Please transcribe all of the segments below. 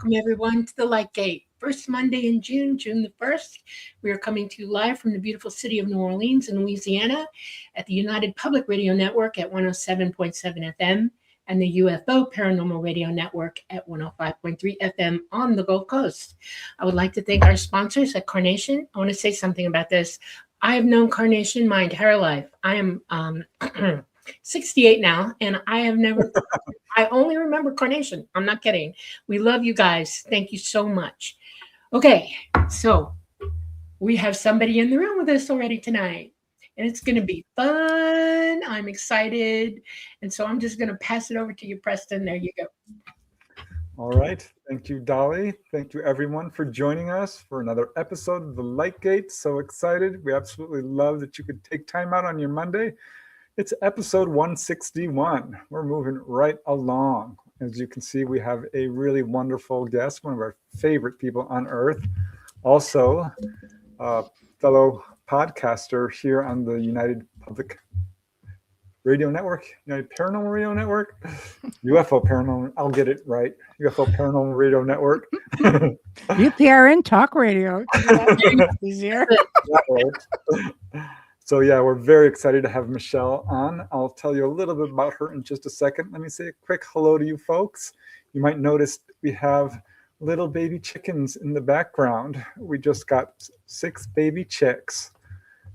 welcome everyone to the Light Gate. First Monday in June, June the 1st. We are coming to you live from the beautiful city of New Orleans in Louisiana at the United Public Radio Network at 107.7 FM and the UFO Paranormal Radio Network at 105.3 FM on the Gulf Coast. I would like to thank our sponsors at Carnation. I want to say something about this. I have known Carnation my entire life. I am 68 now, and I only remember Carnation. I'm not kidding. We love you guys. Thank you so much. Okay, so we have somebody in the room with us already tonight, and it's going to be fun. I'm excited. And so I'm just going to pass it over to you, Preston. There you go. All right. Thank you, Dolly. Thank you, everyone, for joining us for another episode of The Light Gate. So excited. We absolutely love that you could take time out on your Monday. It's episode 161. We're moving right along. As you can see, we have a really wonderful guest, one of our favorite people on Earth. Also, a fellow podcaster here on the United Public Radio Network, United Paranormal Radio Network, UFO Paranormal, I'll get it right, UFO Paranormal Radio Network. UPRN Talk Radio. Easier. So yeah, we're very excited to have Michelle on. I'll tell you a little bit about her in just a second. Let me say a quick hello to you folks. You might notice we have little baby chickens in the background. We just got 6 baby chicks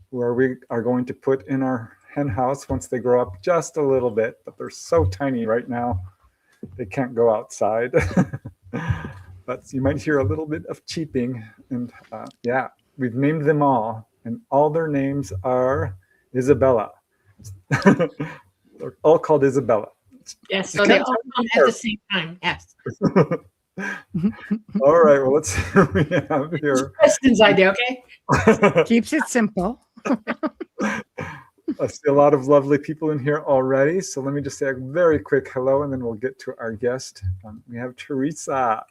where we are going to put in our hen house once they grow up just a little bit, but they're so tiny right now, they can't go outside. But you might hear a little bit of cheeping, and yeah, we've named them all. And all their names are Isabella. They're all called Isabella. Yes, so they all come at the same time. Yes. All right, well, let's see what we have here. Preston's idea, okay? Keeps it simple. I see a lot of lovely people in here already. So let me just say a very quick hello, and then we'll get to our guest. We have Teresa.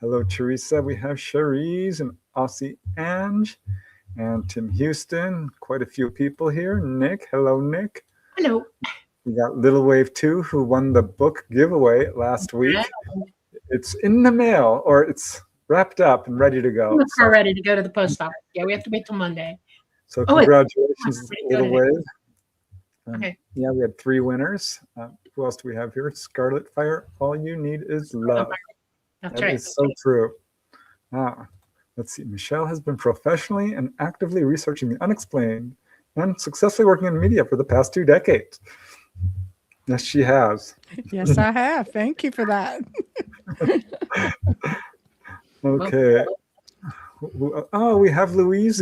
Hello, Teresa. We have Cherise and Aussie Ange. And Tim Houston, quite a few people here. Nick, hello, Nick. Hello. We got Little Wave 2, who won the book giveaway last week. Yeah. It's in the mail, or it's wrapped up and ready to go. We're ready to go to the post office. Yeah, we have to wait till Monday. So congratulations, Little Wave. Okay. Yeah, we had 3 winners. Who else do we have here? Scarlet Fire, all you need is love. That's right. That is so true. Let's see. Michelle has been professionally and actively researching the unexplained and successfully working in media for the past 2 decades. Yes, she has. Yes, I have. Thank you for that. Okay. Oh, we have Louise.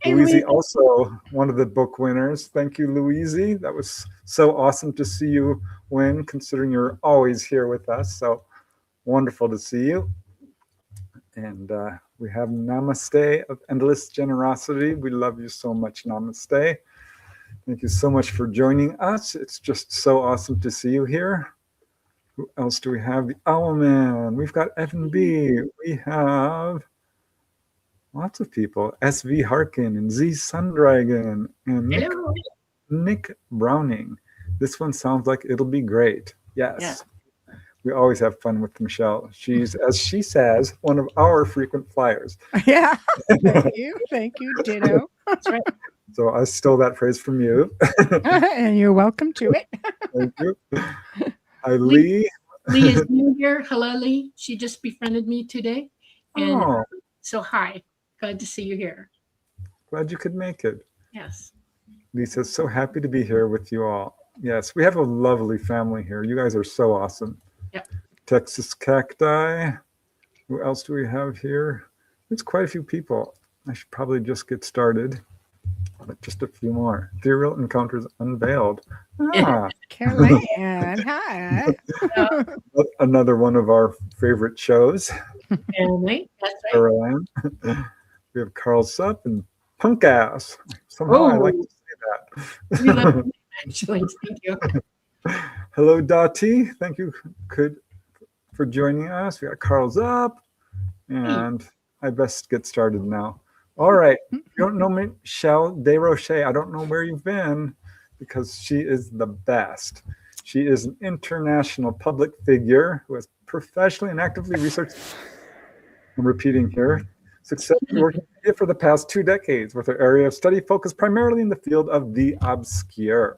Louise, also one of the book winners. Thank you, Louise. That was so awesome to see you win, considering you're always here with us. So wonderful to see you. And we have Namaste of Endless Generosity. We love you so much, Namaste. Thank you so much for joining us. It's just so awesome to see you here. Who else do we have? The Owl Man. We've got Evan B. We have lots of people. SV Harkin and Z Sundragon and Nick Browning. This one sounds like it'll be great. Yes. Yeah. We always have fun with Michelle. She's, as she says, one of our frequent flyers. Yeah. Thank you. Ditto. That's right. So I stole that phrase from you. And you're welcome to it. Thank you. Hi, Lee. Lee is new here. Hello, Lee. She just befriended me today. And so hi. Glad to see you here. Glad you could make it. Yes. Lee says, so happy to be here with you all. Yes, we have a lovely family here. You guys are so awesome. Yep. Texas Cacti. Who else do we have here? There's quite a few people. I should probably just get started. But just a few more. Ethereal Encounters Unveiled. Caroline, hi. Another one of our favorite shows. Caroline, that's right. Caroline. We have Carl Supp and Punk Ass. Somehow I like to say that. We love you, actually. Thank you. Hello, Dottie. Thank you for joining us. We got Carl's up, and I best get started now. All right. You don't know Michelle Desrochers. I don't know where you've been because she is the best. She is an international public figure who has professionally and actively researched, I'm repeating here, successfully working for the past 2 decades, with her area of study focused primarily in the field of the obscure.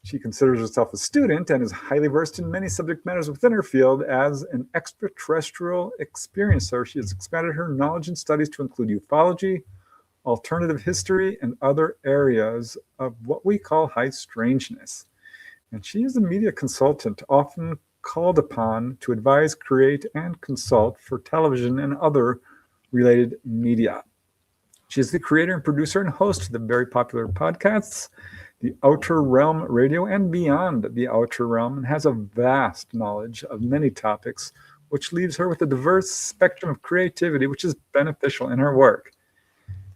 She considers herself a student and is highly versed in many subject matters within her field. As an extraterrestrial experiencer, she has expanded her knowledge and studies to include ufology, alternative history, and other areas of what we call high strangeness. And she is a media consultant, often called upon to advise, create, and consult for television and other related media. She is the creator and producer and host of the very popular podcasts, The Outer Realm Radio and Beyond the Outer Realm, and has a vast knowledge of many topics, which leaves her with a diverse spectrum of creativity, which is beneficial in her work.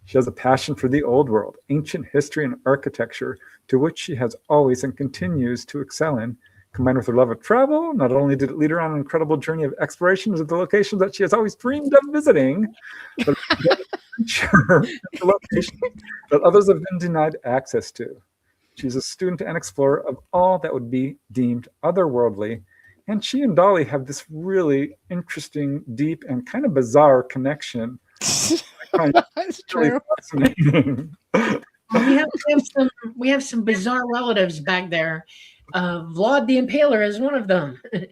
She has a passion for the old world, ancient history, and architecture, to which she has always and continues to excel in. Combined with her love of travel, not only did it lead her on an incredible journey of exploration to the locations that she has always dreamed of visiting, but the locations that others have been denied access to. She's a student and explorer of all that would be deemed otherworldly, and she and Dolly have this really interesting, deep, and kind of bizarre connection. That's true. Fascinating. We have some bizarre relatives back there. Vlad the Impaler is one of them. And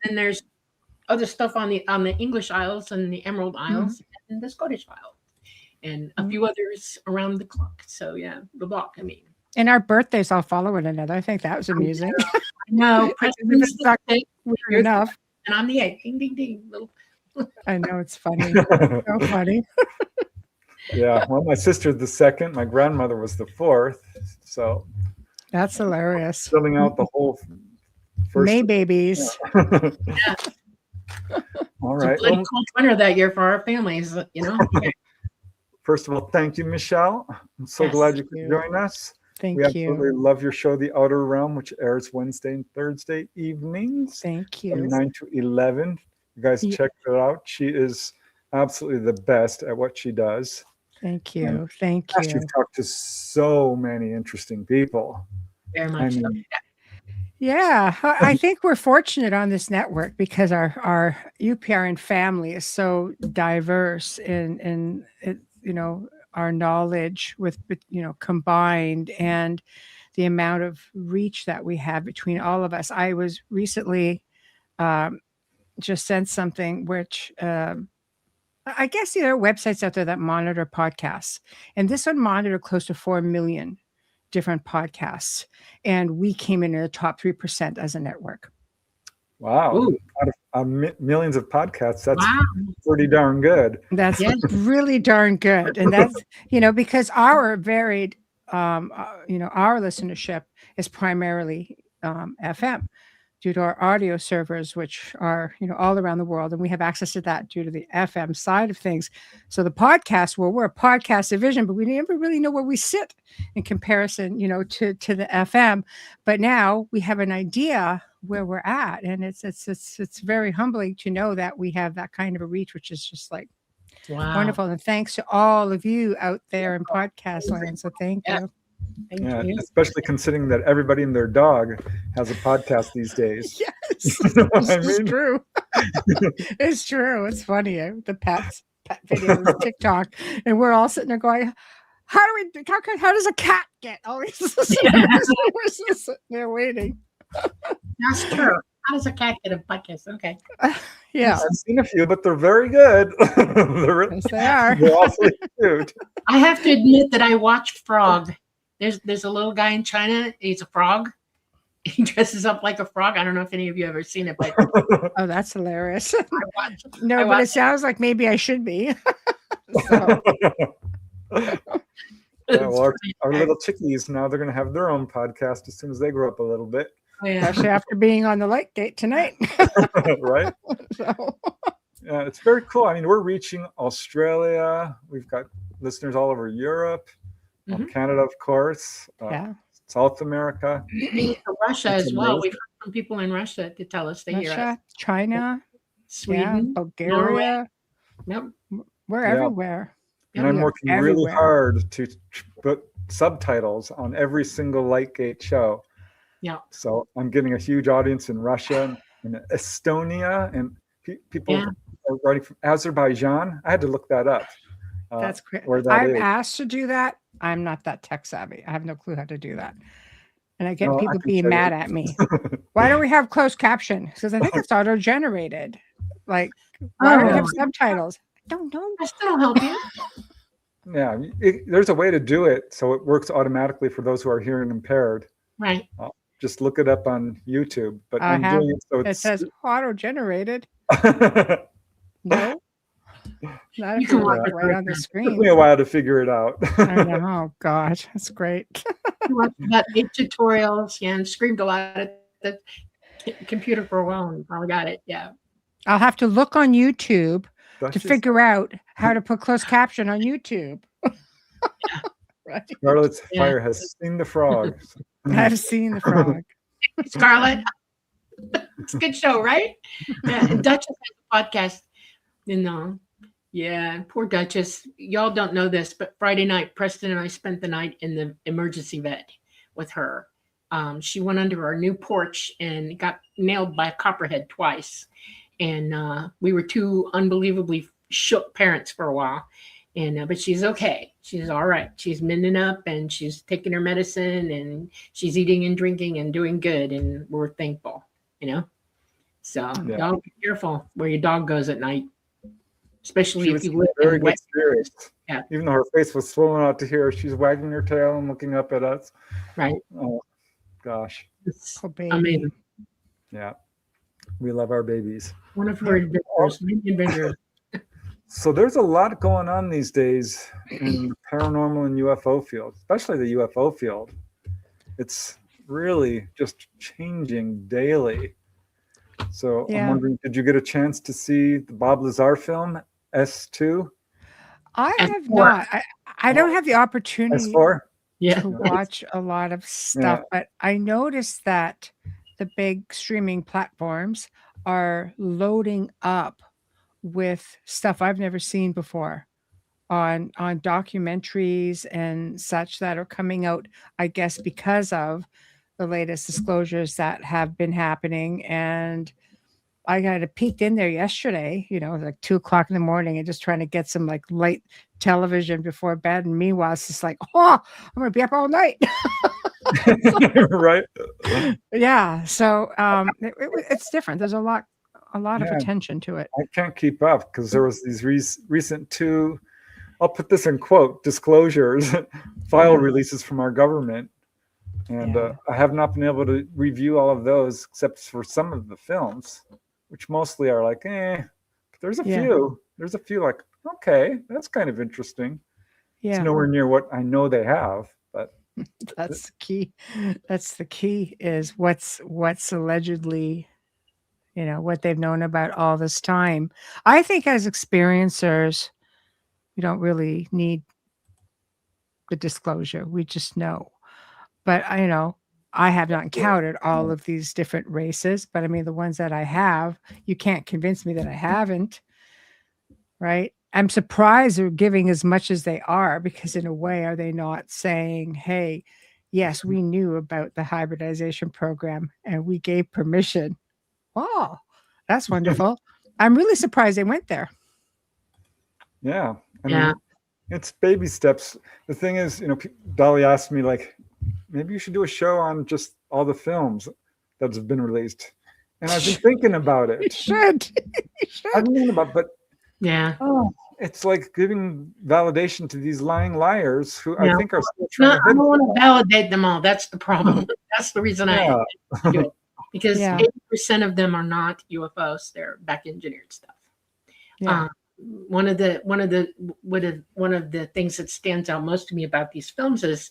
then there's other stuff on the English Isles and the Emerald Isles and the Scottish Isles, and a few others around the clock. So yeah, the block. I mean, And our birthdays all follow one another. I think that was amusing. no, Preston's the 6th, Weird enough. and I'm the 8th. Ding ding ding. Little. I know, it's funny. So funny. Yeah, well, my sister's the 2nd. My grandmother was the 4th. So That's hilarious. filling out the whole first. May babies. Yeah. All It's a right. bloody Well, cold winter that year for our families. You know. first of all, thank you, Michelle. I'm so Yes, glad you thank could you. join us. Thank We absolutely you. love your show, The Outer Realm, which airs Wednesday and Thursday evenings Thank from you. 9 to 11. You guys Yeah. check it out. She is absolutely the best at what she does. Thank you. Thank Gosh, you. you've talked to so many interesting people. Very I much. So. mean, Yeah, I think we're fortunate on this network because our UPRN family is so diverse in it, our knowledge with combined, and the amount of reach that we have between all of us. I was recently just sent something which I guess there are websites out there that monitor podcasts, and this one monitored close to 4 million different podcasts, and we came in the top 3% as a network. wow. Ooh. Out of millions of podcasts, that's Wow. pretty darn good. That's Yeah. really darn good, and that's because our varied our listenership is primarily FM, due to our audio servers, which are all around the world, and we have access to that due to the FM side of things. So the podcast, well, we're a podcast division, but we never really know where we sit in comparison, to the FM. But now we have an idea where we're at, and it's very humbling to know that we have that kind of a reach, which is just like Wow. wonderful. And thanks to all of you out there in podcast land. So thank Yeah. you. Thank Yeah, you. especially considering that everybody and their dog has a podcast these days. Yes, You know what I it's mean? true. It's true. It's funny. The pet videos, TikTok, and we're all sitting there going, how does a cat get all these listeners? We're just sitting there waiting. That's true. How does a cat get a podcast? Okay. Yeah, I've seen a few, but they're very good. they're, yes, they are. they're awfully cute. I have to admit that I watched Frog. There's a little guy in China. He's a frog. He dresses up like a frog. I don't know if any of you ever seen it, but Oh, that's hilarious. I watched. No, I but it watched- sounds like maybe I should be. So, Yeah, well, our little chickies now, they're going to have their own podcast as soon as they grow up a little bit, Oh, yeah. especially after being on the light gate tonight. right? So, Yeah, it's very cool. I mean, we're reaching Australia. We've got listeners all over Europe, Mhm. Canada, of course, yeah, South America. Maybe to Russia That's as well. amazing. We've heard from people in Russia to tell us they hear us. Russia, China, Sweden. Bulgaria. Yep. We're Yeah. everywhere. And I'm Yeah, working really everywhere. hard to put subtitles on every single Lightgate show. Yeah. So I'm getting a huge audience in Russia and Estonia, and people Yeah. are writing from Azerbaijan. I had to look that up. That's great. Where that I'm is. asked to do that. I'm not that tech savvy. I have no clue how to do that. And I get No, I people can being show mad you. at me. Why don't we have closed caption? Because I think it's auto generated. Like, why don't we have subtitles? I don't know. I still will help you. Yeah, there's a way to do it so it works automatically for those who are hearing impaired. Right. Just look it up on YouTube. But I I'm have. doing it so It it's. says auto generated. No. Not You if can you're watch like it right on the Took screen. me a while to figure it out. I know. Oh God, that's great. You watched about 8 tutorials, and screamed a lot at the computer for a while and probably got it. Yeah. I'll have to look on YouTube That's to just figure out how to put closed caption on YouTube. Right. Scarlet's Yeah. Fire has seen the frogs. I've seen the frog. Scarlett. It's a good show, right? Yeah. And Duchess has a podcast. Yeah, poor Duchess. Y'all don't know this, but Friday night, Preston and I spent the night in the emergency vet with her. She went under our new porch and got nailed by a copperhead twice. And we were two unbelievably shook parents for a while. And but she's okay. She's all right. She's mending up and she's taking her medicine and she's eating and drinking and doing good. And we're thankful, So y'all be careful where your dog goes at night. Especially if you live very in good wet. spirits. Yeah. Even though her face was swollen out to here, she's wagging her tail and looking up at us. Right. Oh, gosh. Oh, baby. Amazing. Yeah. We love our babies. One of her adventures, many adventures. So there's a lot going on these days in the paranormal and UFO field, especially the UFO field. It's really just changing daily. So I'm wondering, did you get a chance to see the Bob Lazar film, S2? I have not. I don't have the opportunity S4? to watch a lot of stuff, but I noticed that the big streaming platforms are loading up with stuff I've never seen before on documentaries and such that are coming out, I guess, because of the latest disclosures that have been happening. And I got peeked in there yesterday, like 2:00 in the morning and just trying to get some like light television before bed. And meanwhile, it's just like, I'm going to be up all night. Right. Yeah. So it's different. There's a lot of attention to it. I can't keep up because there was these recent two, I'll put this in quote, disclosures, file releases from our government. And I have not been able to review all of those except for some of the films, which mostly are like, But there's a few. There's a few like, okay, that's kind of interesting. Yeah. It's nowhere near what I know they have, but that's the key. That's the key is what's allegedly, what they've known about all this time. I think as experiencers, we don't really need the disclosure. We just know. But I have not encountered all of these different races, but I mean, the ones that I have, you can't convince me that I haven't, right? I'm surprised they're giving as much as they are, because in a way, are they not saying, hey, yes, we knew about the hybridization program and we gave permission. Oh, that's wonderful. I'm really surprised they went there. Yeah. I mean, it's baby steps. The thing is, Dolly asked me, like, maybe you should do a show on just all the films that have been released. And I've been thinking about it. You should. I've been thinking about it, but it's like giving validation to these lying liars who I think are still trying to. I don't want to validate them all. That's the problem. That's the reason I do it. Because 80% of them are not UFOs. They're back engineered stuff. Yeah. One of the things that stands out most to me about these films is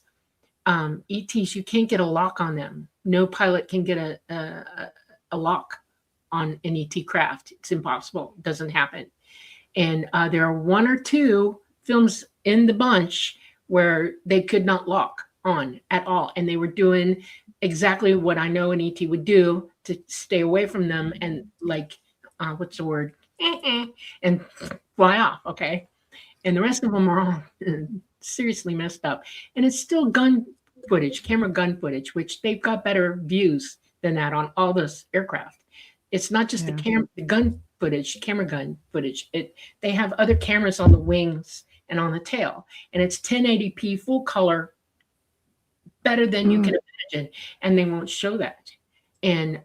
ETs, you can't get a lock on them. No pilot can get a lock on an ET craft. It's impossible. It doesn't happen. And there are one or two films in the bunch where they could not lock on at all. And they were doing exactly what I know an ET would do to stay away from them and like, what's the word? And fly off. Okay. And the rest of them are all seriously messed up. And it's still gun footage, camera gun footage, which they've got better views than that on all those aircraft. It's not just the gun footage, camera gun footage. They have other cameras on the wings and on the tail, and it's 1080p full color, better than you can imagine, and they won't show that. And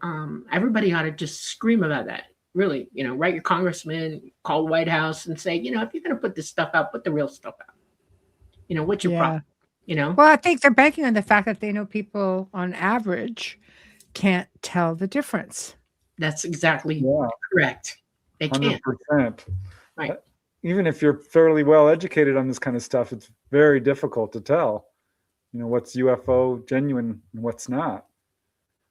everybody ought to just scream about that. Really, write your congressman, call the White House, and say, if you're going to put this stuff out, put the real stuff out. What's your problem? Well, I think they're banking on the fact that they know people on average can't tell the difference. That's exactly correct. They can't. 100%. Right. Even if you're fairly well educated on this kind of stuff, it's very difficult to tell, what's UFO genuine and what's not.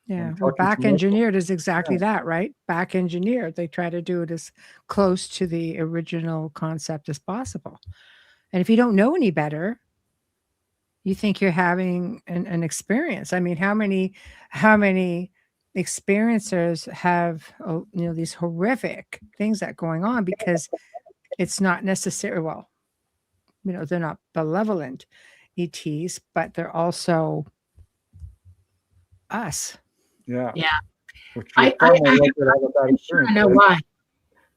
Yeah. Well, back engineered is exactly that, right? Back engineered. They try to do it as close to the original concept as possible. And if you don't know any better, you think you're having an experience. I mean, how many experiencers have these horrific things that going on because it's not necessary. Well, they're not benevolent ETs, but they're also us. Yeah. I know why.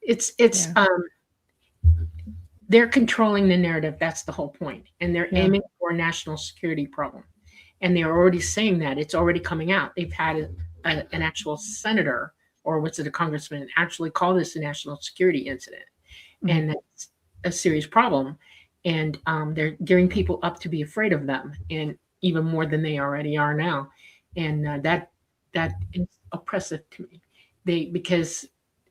It's they're controlling the narrative. That's the whole point. And they're aiming for a national security problem. And they're already saying that. It's already coming out. They've had an actual senator, or what's it, a congressman, actually call this a national security incident. And that's a serious problem. And they're gearing people up to be afraid of them, and even more than they already are now. And that is oppressive to me. Because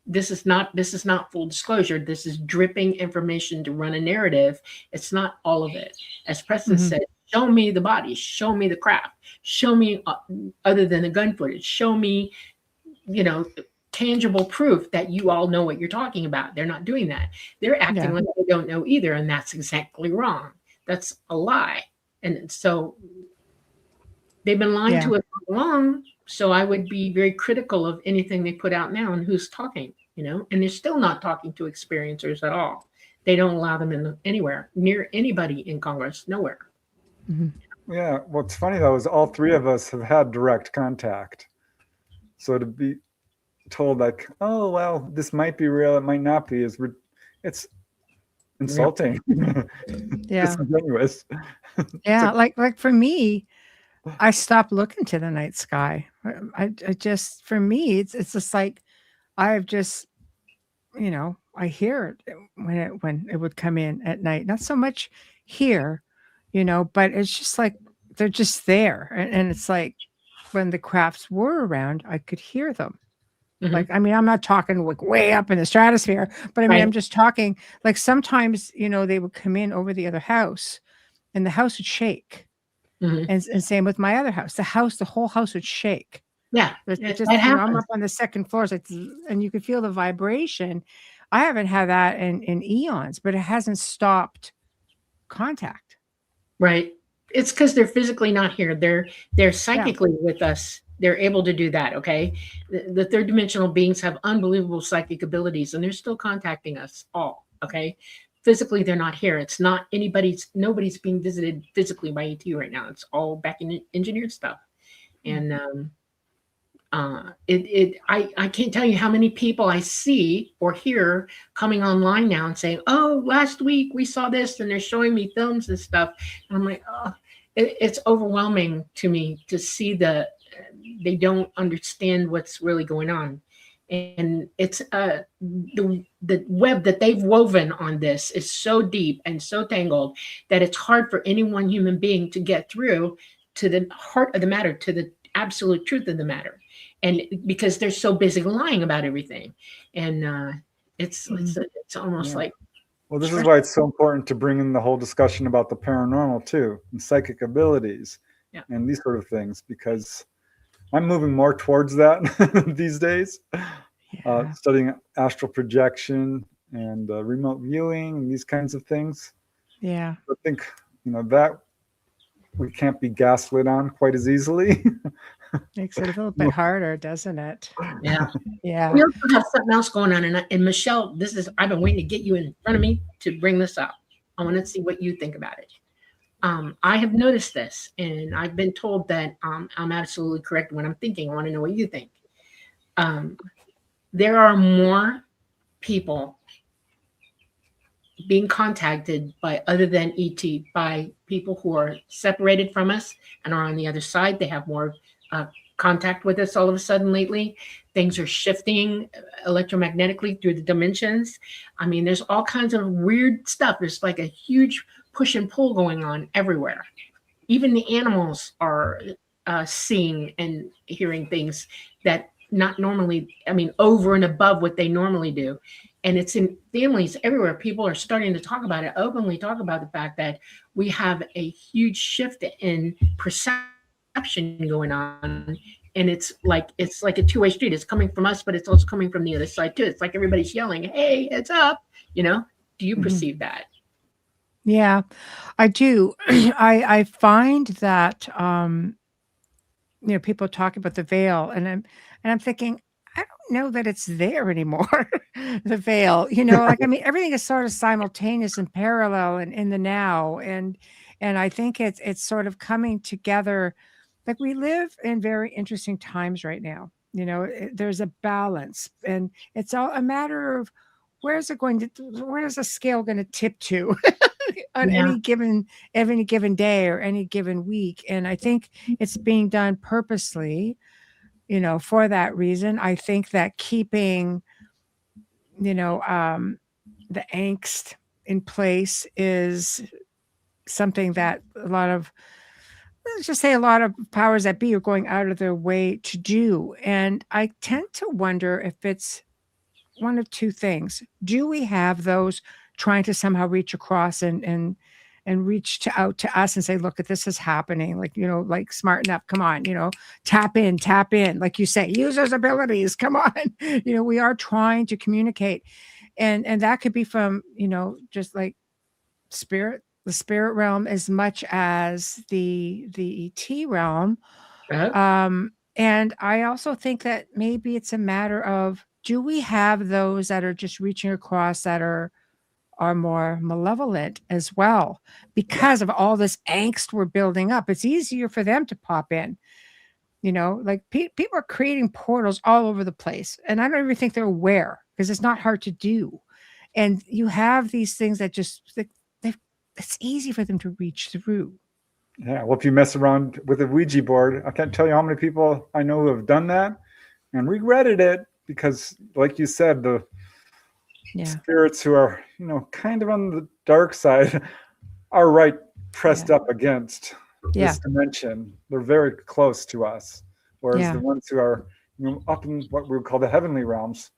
this is not full disclosure. This is dripping information to run a narrative. It's not all of it. As Preston said, show me the body, show me the craft, show me other than the gun footage, show me, tangible proof that you all know what you're talking about. They're not doing that. They're acting like they don't know either, and that's exactly wrong. That's a lie. And so they've been lying to us for long. So I would be very critical of anything they put out now and who's talking, and they're still not talking to experiencers at all. They don't allow them anywhere near anybody in Congress, nowhere. Yeah. What's funny though is all three of us have had direct contact. So to be told like, oh, well, this might be real, it might not be, it's insulting. Disingenuous. Like for me, I stopped looking to the night sky. I just, for me, it's just like, I've just, I hear it when it would come in at night, not so much here, but it's just like, they're just there. And it's like when the crafts were around, I could hear them. Like, I mean, I'm not talking like way up in the stratosphere, but I mean, I'm just talking like sometimes, they would come in over the other house and the house would shake. And same with my other house. The whole house would shake. Yeah. I'm up on the second floor, and you could feel the vibration. I haven't had that in eons, but it hasn't stopped contact. Right. It's because they're physically not here. They're psychically with us. They're able to do that. Okay. The third dimensional beings have unbelievable psychic abilities, and they're still contacting us all. Okay. Physically, they're not here. It's not nobody's being visited physically by ET right now. It's all back in engineered stuff. And I can't tell you how many people I see or hear coming online now and saying, oh, last week we saw this, and they're showing me films and stuff. And I'm like, oh, it's overwhelming to me to see they don't understand what's really going on. And it's the web that they've woven on this is so deep and so tangled that it's hard for any one human being to get through to the heart of the matter, to the absolute truth of the matter. And because they're so busy lying about everything. And it's almost like, well, this is why it's so important to bring in the whole discussion about the paranormal too, and psychic abilities and these sort of things, because I'm moving more towards that these days, studying astral projection and remote viewing and these kinds of things. Yeah. I think, that we can't be gaslit on quite as easily. Makes it a little bit harder, doesn't it? Yeah. Yeah. We also have something else going on. And Michelle, I've been waiting to get you in front of me to bring this up. I want to see what you think about it. I have noticed this, and I've been told that I'm absolutely correct when I'm thinking. I want to know what you think. Um, there are more people being contacted by other than ET, by people who are separated from us and are on the other side. They have more contact with us all of a sudden lately. Things are shifting electromagnetically through the dimensions. I mean, there's all kinds of weird stuff. There's like a huge push and pull going on everywhere. Even the animals are seeing and hearing things that not normally, I mean, over and above what they normally do. And it's in families everywhere. People are starting to talk about it, openly talk about the fact that we have a huge shift in perception going on. And it's like a two-way street. It's coming from us, but it's also coming from the other side too. It's like everybody's yelling, "Hey, it's up!" You know? Do you perceive that? Yeah, I do. I find that people talk about the veil, and I'm thinking, I don't know that it's there anymore. The veil, like, I mean, everything is sort of simultaneous and parallel and in the now, and I think it's sort of coming together. Like, we live in very interesting times right now. There's a balance, and it's all a matter of where is the scale going to tip to on Yeah. any given day or any given week. And I think it's being done purposely, for that reason. I think that keeping, the angst in place is something that let's just say a lot of powers that be are going out of their way to do. And I tend to wonder if it's one of two things. Do we have those trying to somehow reach across and reach out to us and say, look, this is happening, like, like, smarten up, come on, tap in, like you say, use those abilities, come on. We are trying to communicate, and that could be from, just like the spirit realm as much as the ET realm. And I also think that maybe it's a matter of, do we have those that are just reaching across that are more malevolent as well, because of all this angst we're building up? It's easier for them to pop in, like, people are creating portals all over the place, and I don't even think they're aware, because it's not hard to do. And you have these things that just, it's easy for them to reach through. Yeah, well, if you mess around with a Ouija board, I can't tell you how many people I know who have done that and regretted it, because, like you said, the spirits who are, kind of on the dark side are right pressed up against this dimension. They're very close to us. Whereas the ones who are, up in what we would call the heavenly realms,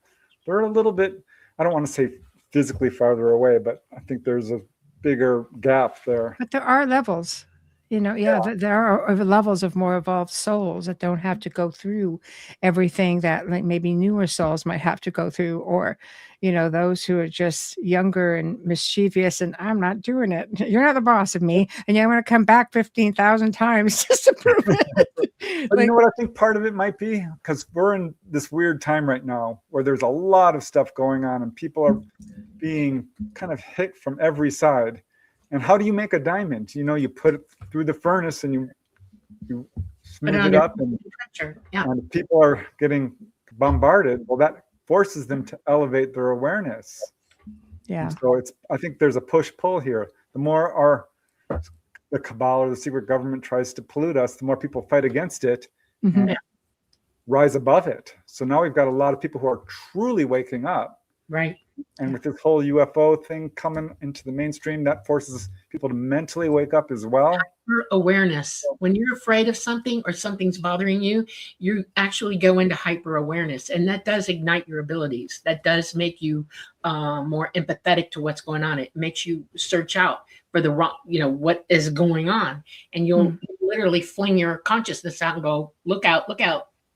they're a little bit, I don't want to say physically farther away, but I think there's a bigger gap there. But there are levels. There are levels of more evolved souls that don't have to go through everything that, like, maybe newer souls might have to go through, or, those who are just younger and mischievous, and I'm not doing it. You're not the boss of me, and you're going to come back 15,000 times just to prove it. But you know what I think part of it might be? Because we're in this weird time right now where there's a lot of stuff going on, and people are being kind of hit from every side. And how do you make a diamond? You put it through the furnace and you smooth it up, and people are getting bombarded. Well, that forces them to elevate their awareness. Yeah. And so I think there's a push-pull here. The more the cabal or the secret government tries to pollute us, the more people fight against it and rise above it. So now we've got a lot of people who are truly waking up. Right. And with this whole UFO thing coming into the mainstream, that forces people to mentally wake up as well. Awareness. When you're afraid of something or something's bothering you, you actually go into hyper awareness, and that does ignite your abilities. That does make you more empathetic to what's going on. It makes you search out for the wrong, what is going on, and you'll literally fling your consciousness out and go, look out,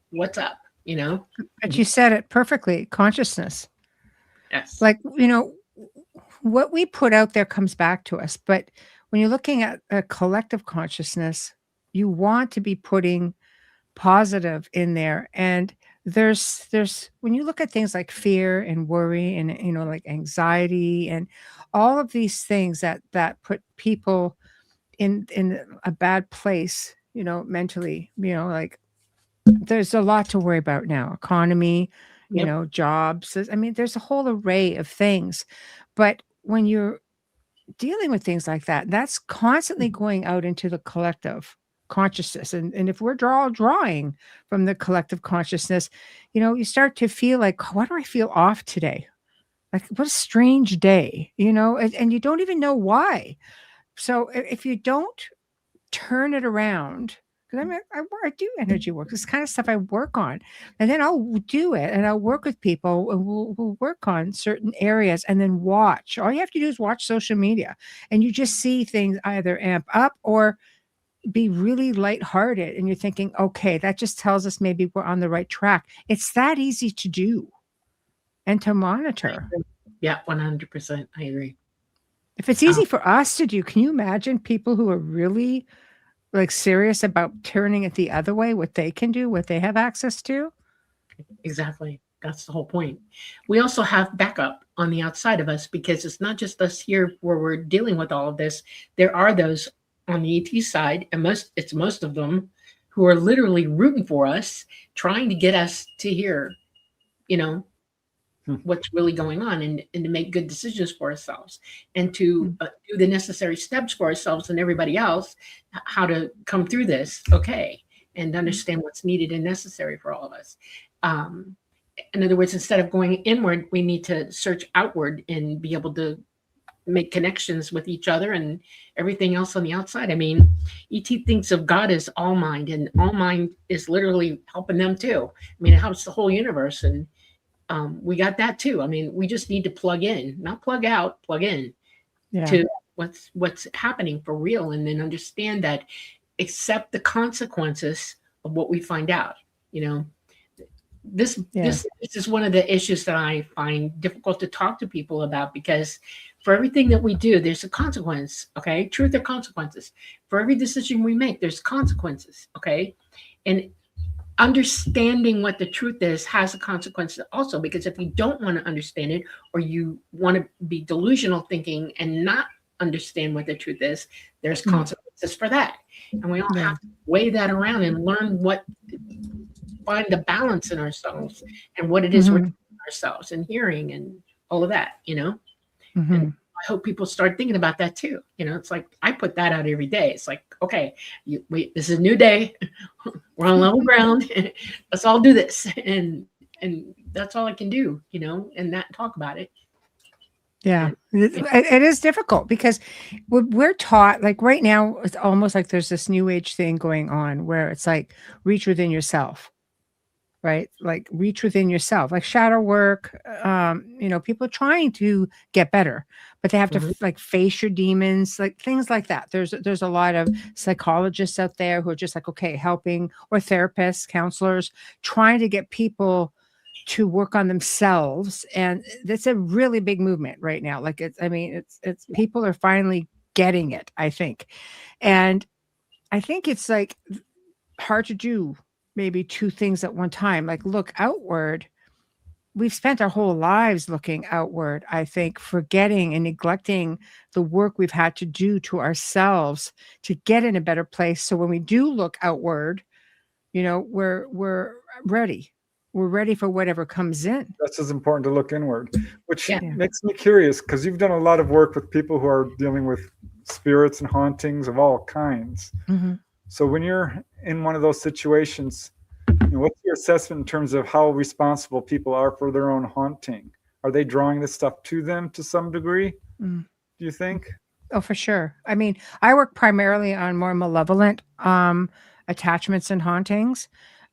what's up, But you said it perfectly. Consciousness. Yes. Like, what we put out there comes back to us. But when you're looking at a collective consciousness, you want to be putting positive in there. And there's when you look at things like fear and worry and, like, anxiety and all of these things that put people in a bad place, mentally, like there's a lot to worry about now. Economy, Yep. jobs. I mean, there's a whole array of things. But when you're dealing with things like that, that's constantly going out into the collective consciousness. And if we're all drawing from the collective consciousness, you start to feel like, why do I feel off today? Like, what a strange day, and you don't even know why. So if you don't turn it around, because I do energy work. This kind of stuff I work on, and then I'll do it, and I'll work with people, and we'll work on certain areas, and then watch. All you have to do is watch social media, and you just see things either amp up or be really lighthearted, and you're thinking, okay, that just tells us maybe we're on the right track. It's that easy to do and to monitor. Yeah, 100%. I agree. If it's easy for us to do, can you imagine people who are really like serious about turning it the other way, what they can do, what they have access to? Exactly. That's the whole point. We also have backup on the outside of us, because it's not just us here where we're dealing with all of this. There are those on the ET side, and it's most of them, who are literally rooting for us, trying to get us to hear, what's really going on, and to make good decisions for ourselves, and to do the necessary steps for ourselves and everybody else, how to come through this, okay, and understand what's needed and necessary for all of us. In other words, instead of going inward, we need to search outward and be able to make connections with each other and everything else on the outside. I mean, ET thinks of God as all mind, and all mind is literally helping them too. I mean, it helps the whole universe, and we got that too. I mean, we just need to plug in, not plug out, plug in to what's happening for real, and then understand that, accept the consequences of what we find out. This is one of the issues that I find difficult to talk to people about, because for everything that we do, there's a consequence. Okay, truth or consequences. For every decision we make, there's consequences. Okay, and understanding what the truth is has a consequence also, because if you don't want to understand it, or you want to be delusional thinking and not understand what the truth is, there's consequences for that. And we all have to weigh that around and learn find the balance in ourselves and what it is we're doing ourselves and hearing and all of that, And I hope people start thinking about that too. It's like, I put that out every day. It's like, okay, this is a new day. We're on level ground. Let's all do this. And that's all I can do, and not talk about it. Yeah, it is difficult, because we're taught, like right now, it's almost like there's this new age thing going on where it's like, reach within yourself, right? Like, reach within yourself, like shadow work. People trying to get better, but they have to like face your demons, like things like that. There's a lot of psychologists out there who are just like, okay, helping, or therapists, counselors, trying to get people to work on themselves. And it's a really big movement right now. Like, it's people are finally getting it, I think. And I think it's like hard to do maybe two things at one time, like look outward. We've spent our whole lives looking outward, I think, forgetting and neglecting the work we've had to do to ourselves to get in a better place. So when we do look outward, we're ready. We're ready for whatever comes in. That's as important to look inward, which makes me curious, because you've done a lot of work with people who are dealing with spirits and hauntings of all kinds. So when you're in one of those situations, what's your assessment in terms of how responsible people are for their own haunting? Are they drawing this stuff to them to some degree? Do you think? Oh, for sure. I mean, I work primarily on more malevolent attachments and hauntings.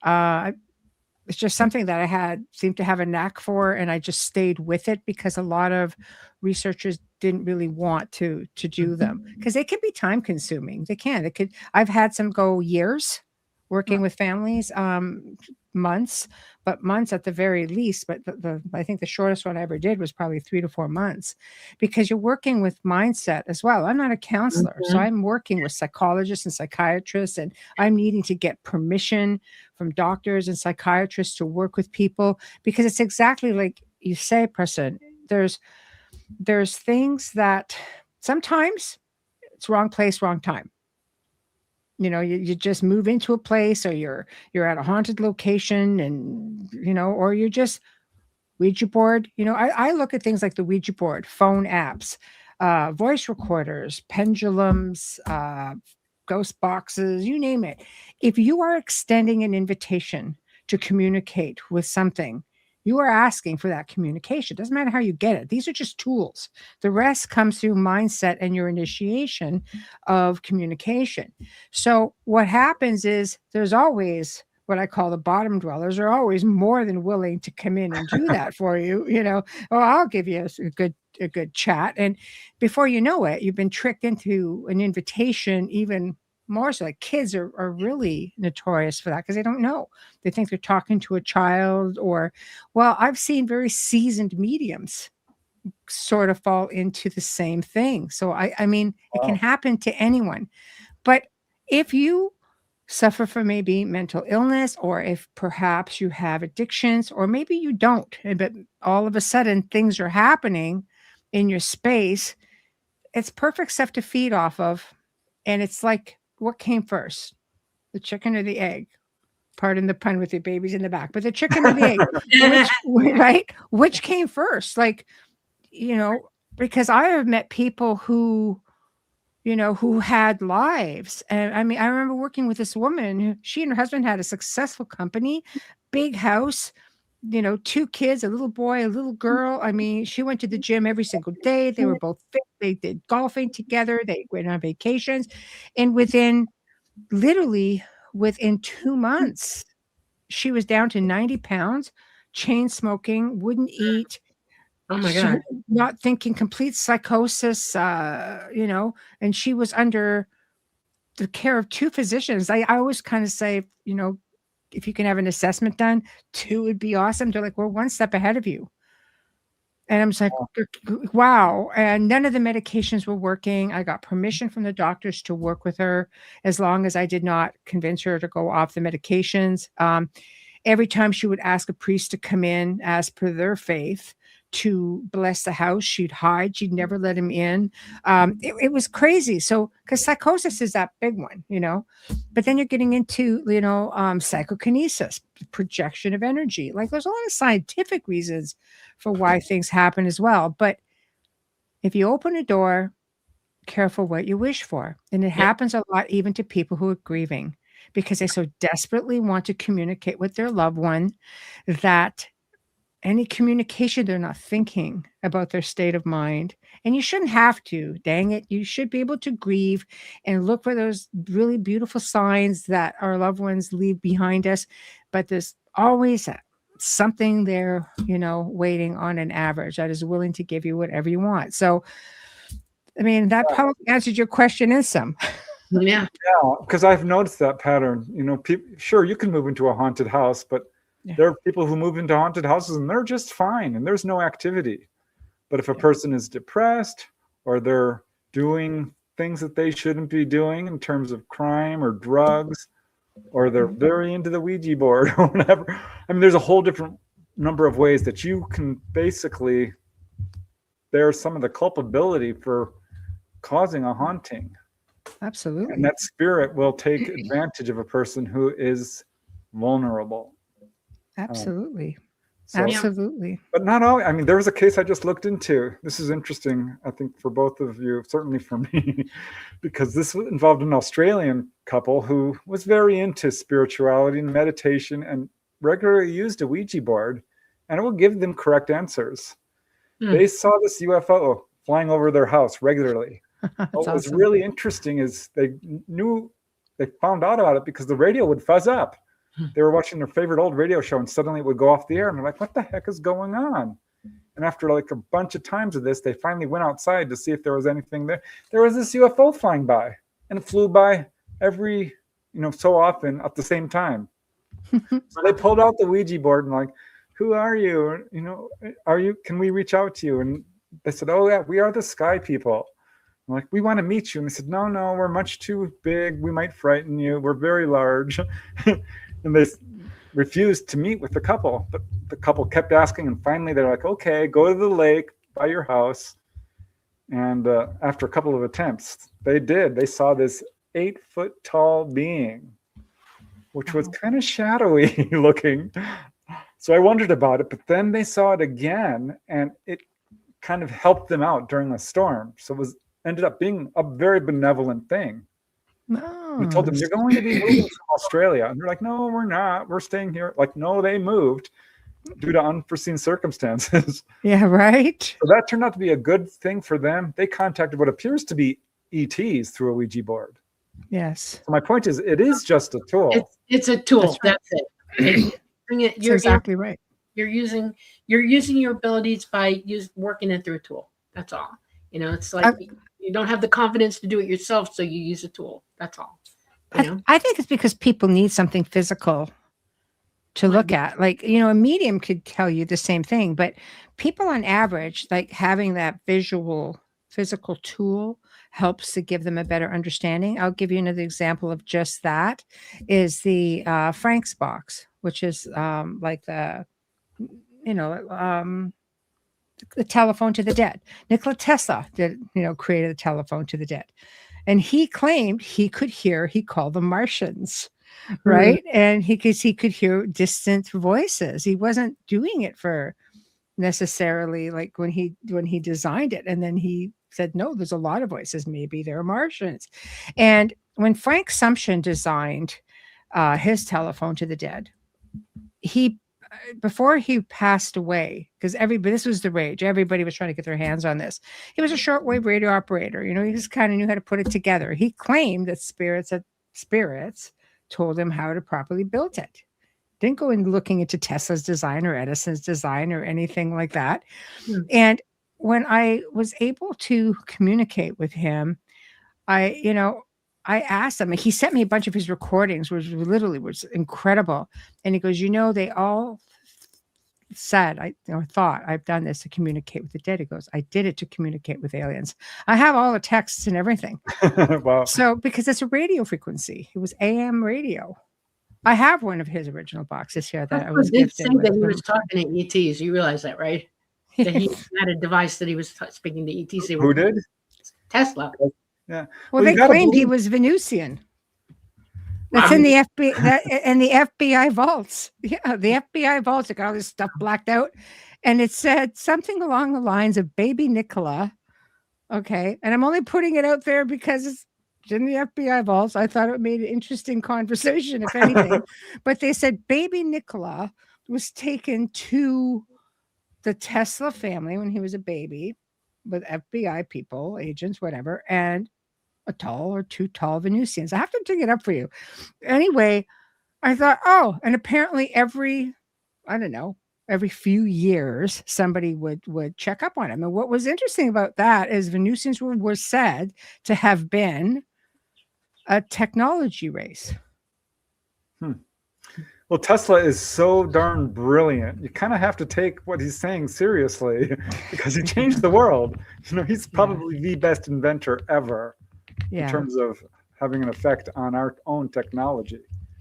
It's just something that I seemed to have a knack for, and I just stayed with it, because a lot of researchers didn't really want to do them, because they can be time consuming. I've had some go years working with families, months at the very least. But I think the shortest one I ever did was probably 3 to 4 months, because you're working with mindset as well. I'm not a counselor, so I'm working with psychologists and psychiatrists, and I'm needing to get permission from doctors and psychiatrists to work with people, because it's exactly like you say, Preston. There's things that sometimes it's wrong place, wrong time. you just move into a place, or you're at a haunted location, and or you're just Ouija board. I look at things like the Ouija board, phone apps, voice recorders, pendulums, ghost boxes, you name it. If you are extending an invitation to communicate with something, you are asking for that communication. Doesn't matter how you get it. These are just tools. The rest comes through mindset and your initiation of communication. So what happens is there's always what I call the bottom dwellers are always more than willing to come in and do that for you. Oh, I'll give you a good chat. And before you know it, you've been tricked into an invitation. Even more so, like kids are really notorious for that because they don't know. They think they're talking to a child, or, well, I've seen very seasoned mediums sort of fall into the same thing. So I mean, it can happen to anyone. But if you suffer from maybe mental illness, or if perhaps you have addictions, or maybe you don't, but all of a sudden things are happening in your space, it's perfect stuff to feed off of. And it's like, what came first, the chicken or the egg? Pardon the pun with your babies in the back, but the chicken or the egg, right? Which came first? Like, because I have met people who had lives. And I mean, I remember working with this woman. She and her husband had a successful company, big house, 2 kids, a little boy, a little girl. I mean, she went to the gym every single day. They were both fit. They did golfing together. They went on vacations. And literally within 2 months, she was down to 90 pounds, chain smoking, wouldn't eat. Oh my God. Not thinking, complete psychosis, and she was under the care of 2 physicians. I always kind of say, if you can have an assessment done, 2 would be awesome. They're like, we're 1 step ahead of you. And I'm just like, wow. And none of the medications were working. I got permission from the doctors to work with her as long as I did not convince her to go off the medications. Every time she would ask a priest to come in as per their faith to bless the house, she'd hide. She'd never let him in. It was crazy. So, because psychosis is that big one, but then you're getting into, psychokinesis, projection of energy. Like, there's a lot of scientific reasons for why things happen as well. But if you open a door, careful what you wish for. And it happens a lot even to people who are grieving, because they so desperately want to communicate with their loved one that any communication, they're not thinking about their state of mind. And you shouldn't have to, dang it. You should be able to grieve and look for those really beautiful signs that our loved ones leave behind us. But there's always something there, waiting on an average that is willing to give you whatever you want. So, I mean, that probably answered your question in some. Yeah. Yeah, because I've noticed that pattern. Sure, you can move into a haunted house, but there are people who move into haunted houses and they're just fine and there's no activity. But if a person is depressed, or they're doing things that they shouldn't be doing in terms of crime or drugs, or they're very into the Ouija board or whatever, I mean, there's a whole different number of ways that you can basically bear some of the culpability for causing a haunting. Absolutely. And that spirit will take advantage of a person who is vulnerable. Absolutely. So, absolutely. But not all. I mean, there was a case I just looked into. This is interesting, I think, for both of you, certainly for me, because this involved an Australian couple who was very into spirituality and meditation and regularly used a Ouija board, and it will give them correct answers. They saw this UFO flying over their house regularly. What was really interesting is they found out about it because the radio would fuzz up. They were watching their favorite old radio show and suddenly it would go off the air and they're like, what the heck is going on? And after like a bunch of times of this, they finally went outside to see if there was anything there. There was this UFO flying by, and it flew by every, so often at the same time. So they pulled out the Ouija board and like, who are you? Can we reach out to you? And they said, oh yeah, we are the sky people. I'm like, we want to meet you. And they said, no, we're much too big. We might frighten you. We're very large. And they refused to meet with the couple. But the couple kept asking. And finally, they're like, okay, go to the lake by your house. And after a couple of attempts, they did. They saw this 8-foot tall being, which was kind of shadowy looking. So I wondered about it, but then they saw it again, and it kind of helped them out during the storm. So it ended up being a very benevolent thing. We told them, you're going to be moving from Australia. And they're like, no, we're not. We're staying here. Like, no, they moved due to unforeseen circumstances. Yeah, right. So that turned out to be a good thing for them. They contacted what appears to be ETs through a Ouija board. Yes. So my point is, it is just a tool. It's a tool. That's right. That's it. You're exactly right. You're using your abilities by working it through a tool. That's all. You know, it's like you don't have the confidence to do it yourself, so you use a tool. That's all. You know? I think it's because people need something physical to look at. Like, you know, a medium could tell you the same thing, but people on average, like having that physical tool helps to give them a better understanding. I'll give you another example of just that is the Frank's box, which is like the, you know, the telephone to the dead. Nikola Tesla created the telephone to the dead. And he claimed he could call them Martians, right? Mm-hmm. And he could hear distant voices. He wasn't doing it for necessarily like when he designed it. And then he said, no, there's a lot of voices. Maybe they're Martians. And when Frank Sumption designed his telephone to the dead, before he passed away, because this was the rage. Everybody was trying to get their hands on this. He was a shortwave radio operator. You know, he just kind of knew how to put it together. He claimed that spirits told him how to properly build it. Didn't go in looking into Tesla's design or Edison's design or anything like that. Mm. And when I was able to communicate with him, I asked him, and he sent me a bunch of his recordings, which literally was incredible. And he goes, they all said, I thought I've done this to communicate with the dead. He goes, I did it to communicate with aliens. I have all the texts and everything. Wow. So, because it's a radio frequency, it was AM radio. I have one of his original boxes here that I was gifted with. That he was talking to ETs. You realize that, right? That he had a device that he was speaking to ETs. Who did? Tesla. Yeah. Well, they claimed he was Venusian. That's in the FBI and the FBI vaults. Yeah, the FBI vaults. It got all this stuff blacked out, and it said something along the lines of "Baby Nikola." Okay, and I'm only putting it out there because it's in the FBI vaults. I thought it made an interesting conversation, if anything. But they said Baby Nikola was taken to the Tesla family when he was a baby, with FBI people, agents, whatever, and a tall or two tall Venusians. I have to dig it up for you. Anyway, I thought, and apparently every few years, somebody would check up on him. And what was interesting about that is Venusians were said to have been a technology race. Well, Tesla is so darn brilliant. You kind of have to take what he's saying seriously because he changed the world. You know, he's probably the best inventor ever. In terms of having an effect on our own technology.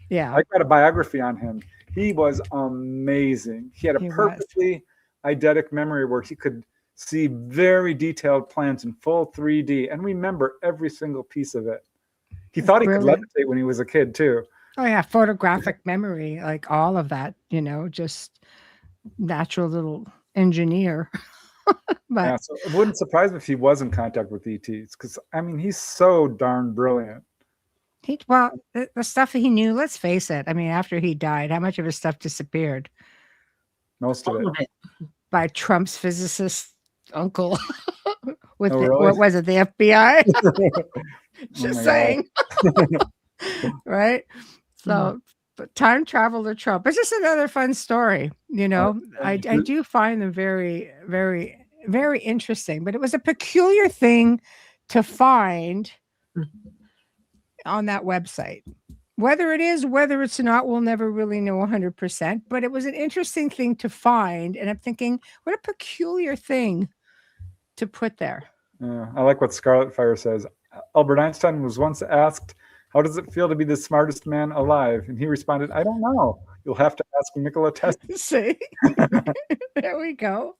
Yeah. I got a biography on him. He was amazing. He had a perfectly eidetic memory where he could see very detailed plans in full 3D and remember every single piece of it. He thought he could levitate when he was a kid too. Oh yeah, photographic memory, like all of that, just natural little engineer. But yeah, so it wouldn't surprise me if he was in contact with ETs because he's so darn brilliant. The stuff he knew, let's face it. I mean, after he died, how much of his stuff disappeared? Most of it. By Trump's physicist uncle. With really? What was it, the FBI? Just saying. Right? So but time travel to Trump. It's just another fun story, I do find them very, very, very interesting. But it was a peculiar thing to find on that website. Whether it's not, we'll never really know 100%. But it was an interesting thing to find. And I'm thinking, what a peculiar thing to put there. Yeah, I like what Scarlet Fire says. Albert Einstein was once asked, how does it feel to be the smartest man alive? And he responded, I don't know. You'll have to ask Nikola Tesla. See? There we go.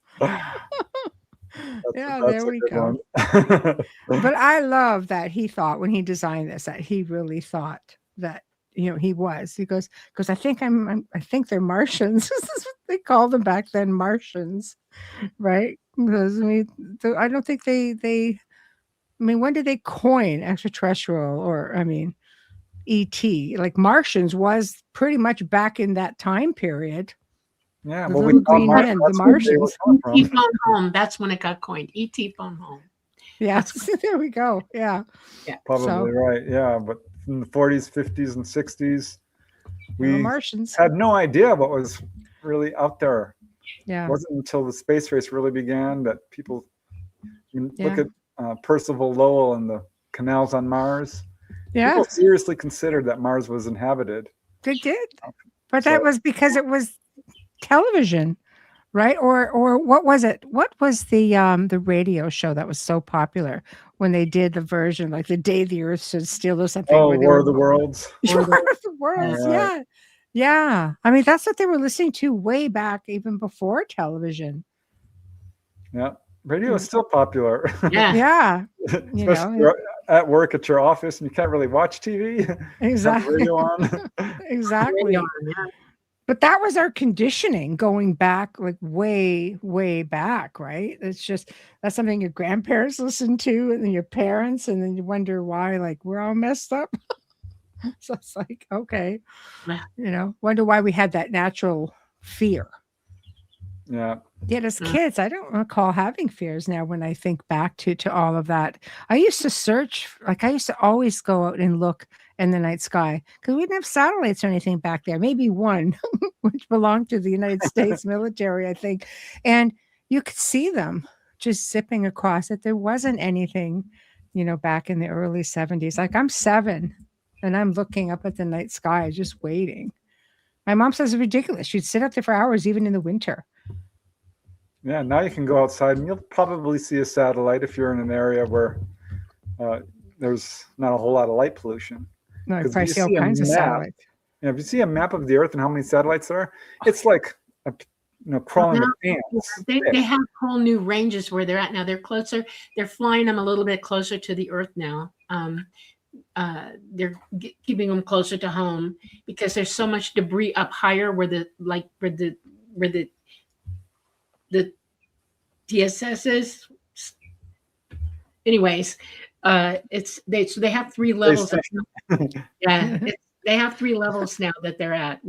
Yeah, That's there a we good go. one. But I love that he thought when he designed this that he really thought that he was. He goes, because I think I think they're Martians. This is what they called them back then, Martians, right? Because I don't think they. I mean, when did they coin extraterrestrial or ET? Like Martians was pretty much back in that time period. Yeah, The well, we little thought green men, the that's where they were Martians. coming ET from. phone home. That's when it got coined. ET phone home. Yes, there we go. Yeah. Yeah. Probably right. Yeah, but in the 40s, 50s, and 60s, They were we Martians. had no idea what was really out there. Yeah. It wasn't until the space race really began that people look Yeah. at Percival Lowell and the canals on Mars. Yeah. People seriously considered that Mars was inhabited. They did. But So- that was because it was television, right? Or what was it? What was the radio show that was so popular when they did the version like The Day the Earth Stood Still or something? Oh, where they War were- of the Worlds. War of the Worlds, Right. yeah. Yeah. I mean, that's what they were listening to way back even before television. Yeah, radio is still popular. Yeah. Yeah. Especially know, if you're at work at your office and you can't really watch TV. Have the Exactly. radio on. Exactly. Radio, yeah. But that was our conditioning going back like way, way back, right? It's just that's something your grandparents listened to and then your parents, and then you wonder why, like, we're all messed up. So it's like, okay, Yeah. wonder why we had that natural fear. Yeah. Yet as kids, I don't recall having fears now when I think back to all of that. I used to search, like I used to always go out and look in the night sky because we didn't have satellites or anything back there. Maybe one, which belonged to the United States military, I think. And you could see them just zipping across it. There wasn't anything, back in the early 70s. Like I'm 7 and I'm looking up at the night sky, just waiting. My mom says it's ridiculous. She'd sit up there for hours, even in the winter. Yeah, now you can go outside and you'll probably see a satellite if you're in an area where there's not a whole lot of light pollution. No, I 'Cause probably you see all see a kinds of map. satellites. If you see a map of the Earth and how many satellites there are, it's like crawling Now, with ants. They have whole new ranges where they're at now. They're closer. They're flying them a little bit closer to the Earth now. They're keeping them closer to home because there's so much debris up higher where the TSS is. Anyways, they have 3 levels. Yeah, they have 3 levels now that they're at.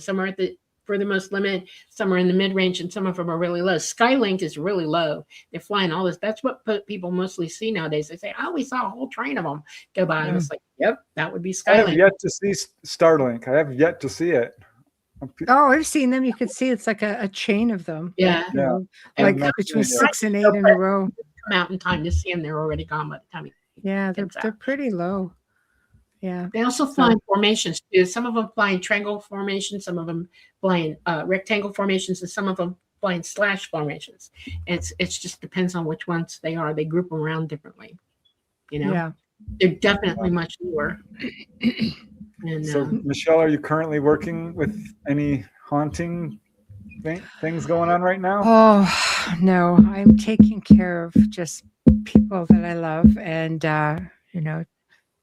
Some are at the furthermost limit, some are in the mid range, and some of them are really low. Skylink is really low. They're flying all this. That's what people mostly see nowadays. They say, "Oh, we saw a whole train of them go by," and it's like, "Yep, that would be I have Skylink." yet to see Starlink. I have yet to see it. Oh, I've seen them. You could see it's like a chain of them. Yeah. Yeah. Like And between that's- 6 and 8 in a row. Come out in time to see them. They're already gone by the time. Yeah, they're Exactly. pretty low. Yeah. They also fly in formations too. Some of them fly in triangle formations, some of them fly in rectangle formations, and some of them fly in slash formations. It's just depends on which ones they are. They group them around differently. Yeah. They're definitely much newer. And So, Michelle, are you currently working with any haunting things going on right now? Oh, no, I'm taking care of just people that I love and,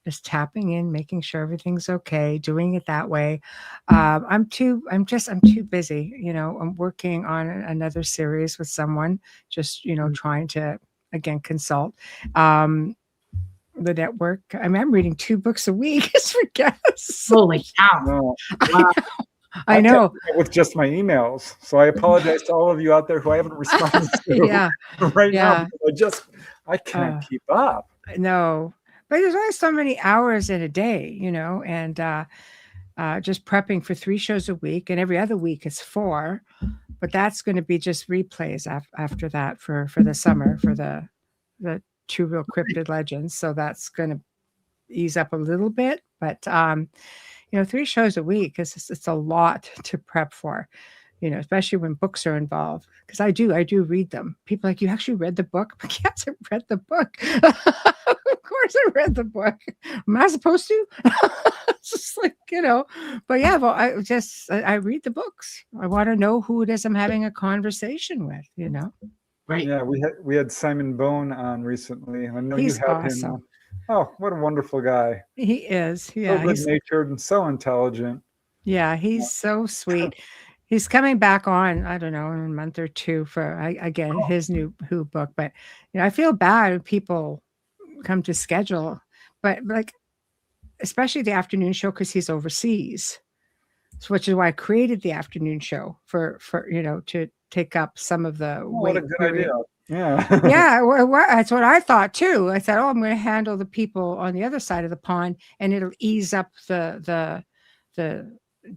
just tapping in, making sure everything's okay, doing it that way. I'm too busy. I'm working on another series with someone, just, trying to, again, consult. The network. I'm reading 2 books a week. It's ridiculous. holy cow! No. Wow. I know. With just my emails. So I apologize to all of you out there who I haven't responded to Yeah. right Yeah. now. Because I can't keep up. No, but there's only so many hours in a day, and just prepping for 3 shows a week, and every other week is 4. But that's going to be just replays after that for the summer for the True Real Cryptid Legends. So that's going to ease up a little bit, but 3 shows a week is it's a lot to prep for. Especially when books are involved, because I do read them. People are like, you actually read the book? But yes, I read the book. Of course I read the book. Am I supposed to? It's just like, but yeah, well, I read the books. I want to know who it is I'm having a conversation with, Right. Yeah, we had Simon Bone on recently. I know He's you had him. awesome. Oh, what a wonderful guy! He is. So Yeah, good natured and so intelligent. he's so sweet. He's coming back on, I don't know, in a month or two for again his new Who book. But I feel bad when people come to schedule, but like especially the afternoon show because he's overseas. So, which is why I created the afternoon show for to take up some of the Oh, what a weight. good idea! Yeah, Yeah, well, that's what I thought too. I thought, oh, I'm going to handle the people on the other side of the pond, and it'll ease up the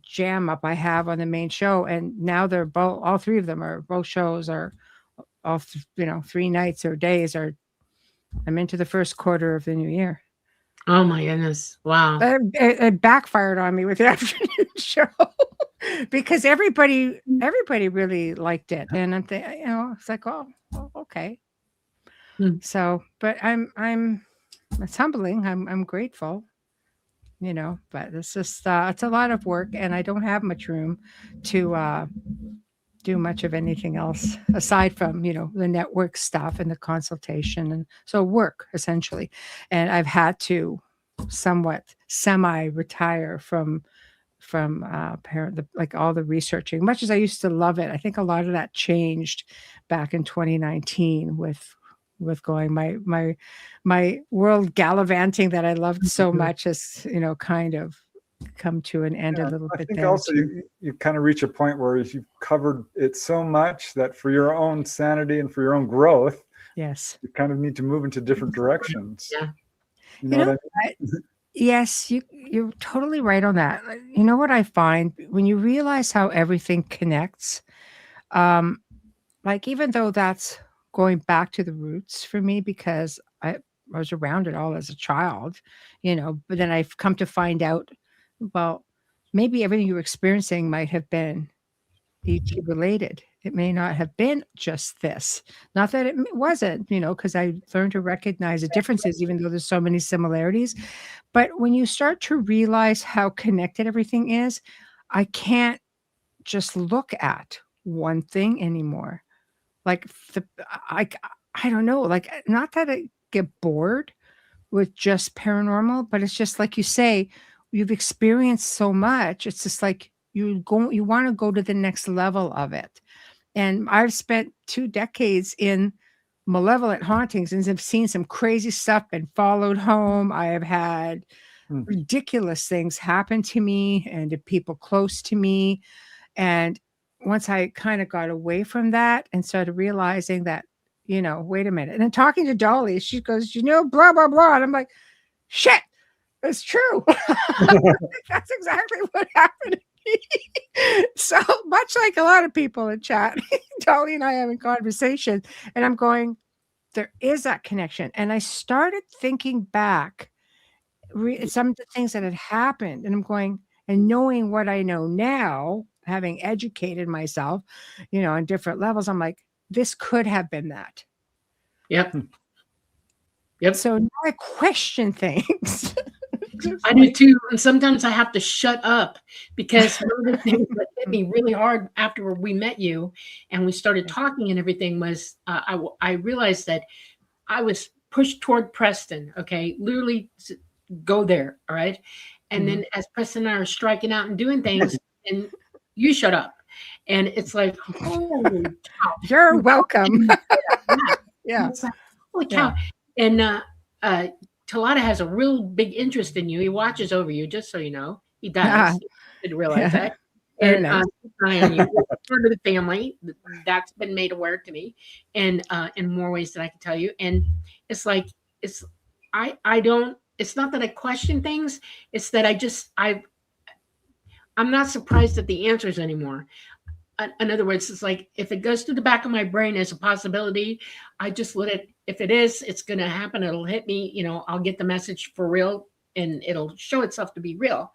jam up I have on the main show. And now they're both, all three of them are both shows are all 3 nights or days are. I'm into the first quarter of the new year. Oh my goodness! Wow. It backfired on me with the afternoon show because everybody really liked it, and I'm it's like, oh, okay. So, but it's humbling. I'm grateful, but it's just it's a lot of work, and I don't have much room to do much of anything else aside from the network stuff and the consultation, and so work essentially. And I've had to somewhat semi-retire from like all the researching, much as I used to love it. I think a lot of that changed back in 2019 with going my world gallivanting that I loved so much has kind of come to an end a little bit. I think also you kind of reach a point where you've covered it so much that for your own sanity and for your own growth, yes, you kind of need to move into different directions. Yeah. You know what I mean? Yes, you're totally right on that. You know what I find when you realize how everything connects, like even though that's going back to the roots for me because I was around it all as a child, but then I've come to find out, well, maybe everything you were experiencing might have been ET related. It may not have been just this. Not that it wasn't, because I learned to recognize the differences, even though there's so many similarities. But when you start to realize how connected everything is, I can't just look at one thing anymore. Like I don't know, like not that I get bored with just paranormal, but it's just like you say, you've experienced so much. It's just like you want to go to the next level of it. And I've spent 2 decades in malevolent hauntings and have seen some crazy stuff and followed home. I have had ridiculous things happen to me and to people close to me. And once I kind of got away from that and started realizing that, wait a minute. And then talking to Dolly, she goes, blah, blah, blah. And I'm like, shit, it's true. That's exactly what happened. So much like a lot of people in chat, Dolly and I having conversation, and I'm going, there is that connection. And I started thinking back some of the things that had happened, and I'm going, and knowing what I know now, having educated myself, on different levels, I'm like, this could have been that. Yep. So now I question things. I do too, and sometimes I have to shut up because one of the things that hit me really hard after we met you and we started talking and everything was I realized that I was pushed toward Preston. Okay, literally go there. All right, and then as Preston and I are striking out and doing things, and you shut up, and it's like, holy cow, you're welcome. Yeah, it's like, holy cow, and Talata has a real big interest in you. He watches over you, just so you know. He does. You didn't realize that. And keep an eye on you. You're part of the family. That's been made aware to me, and in more ways than I can tell you. And it's like I don't. It's not that I question things. It's that I'm not surprised at the answers anymore. In other words, it's like if it goes to the back of my brain as a possibility, I just let it. If it is, it's going to happen. It'll hit me. I'll get the message for real, and it'll show itself to be real.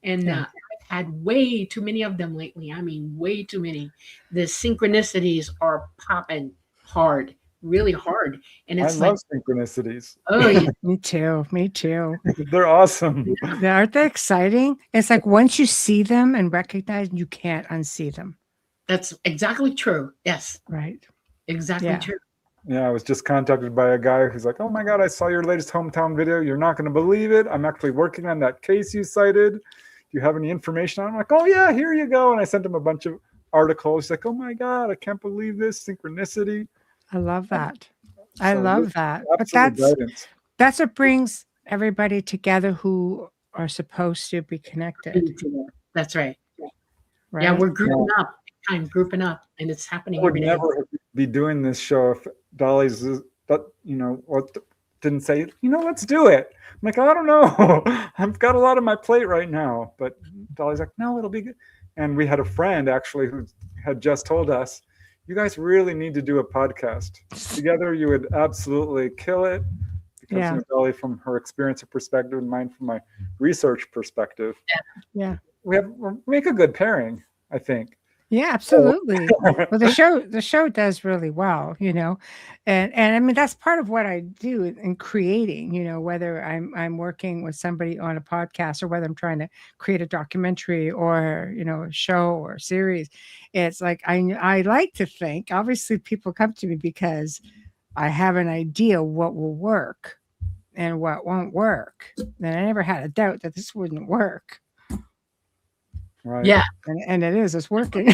And I've had way too many of them lately. I mean, way too many. The synchronicities are popping hard, really hard, and it's I love synchronicities. Oh, yeah. Me too. They're awesome. Aren't they exciting? It's like once you see them and recognize, you can't unsee them. That's exactly true. Yes. Right. Exactly Yeah. true. Yeah, I was just contacted by a guy who's like, "Oh my God, I saw your latest hometown video. You're not going to believe it. I'm actually working on that case you cited. Do you have any information on it?" I'm like, "Oh yeah, here you go." And I sent him a bunch of articles. He's like, "Oh my God, I can't believe this synchronicity." I love that. I So love that. But absolute guidance. that's what brings everybody together who are supposed to be connected, That's right. right? Yeah, we're grouping up. I'm grouping up, and it's I happening would every day. never be doing this show if Dolly's, but what didn't say, let's do it. I'm like, I don't know. I've got a lot on my plate right now. But Dolly's like, no, it'll be good. And we had a friend actually who had just told us, you guys really need to do a podcast together. You would absolutely kill it. Because Yeah. Dolly, from her experience and perspective, and mine from my research perspective, Yeah. we make a good pairing, I think. Yeah, absolutely. Well, the show does really well, and I mean that's part of what I do in creating, whether I'm working with somebody on a podcast or whether I'm trying to create a documentary or a show or series. It's like I like to think, obviously people come to me because I have an idea what will work and what won't work. And I never had a doubt that this wouldn't work. Right. Yeah. And it's working.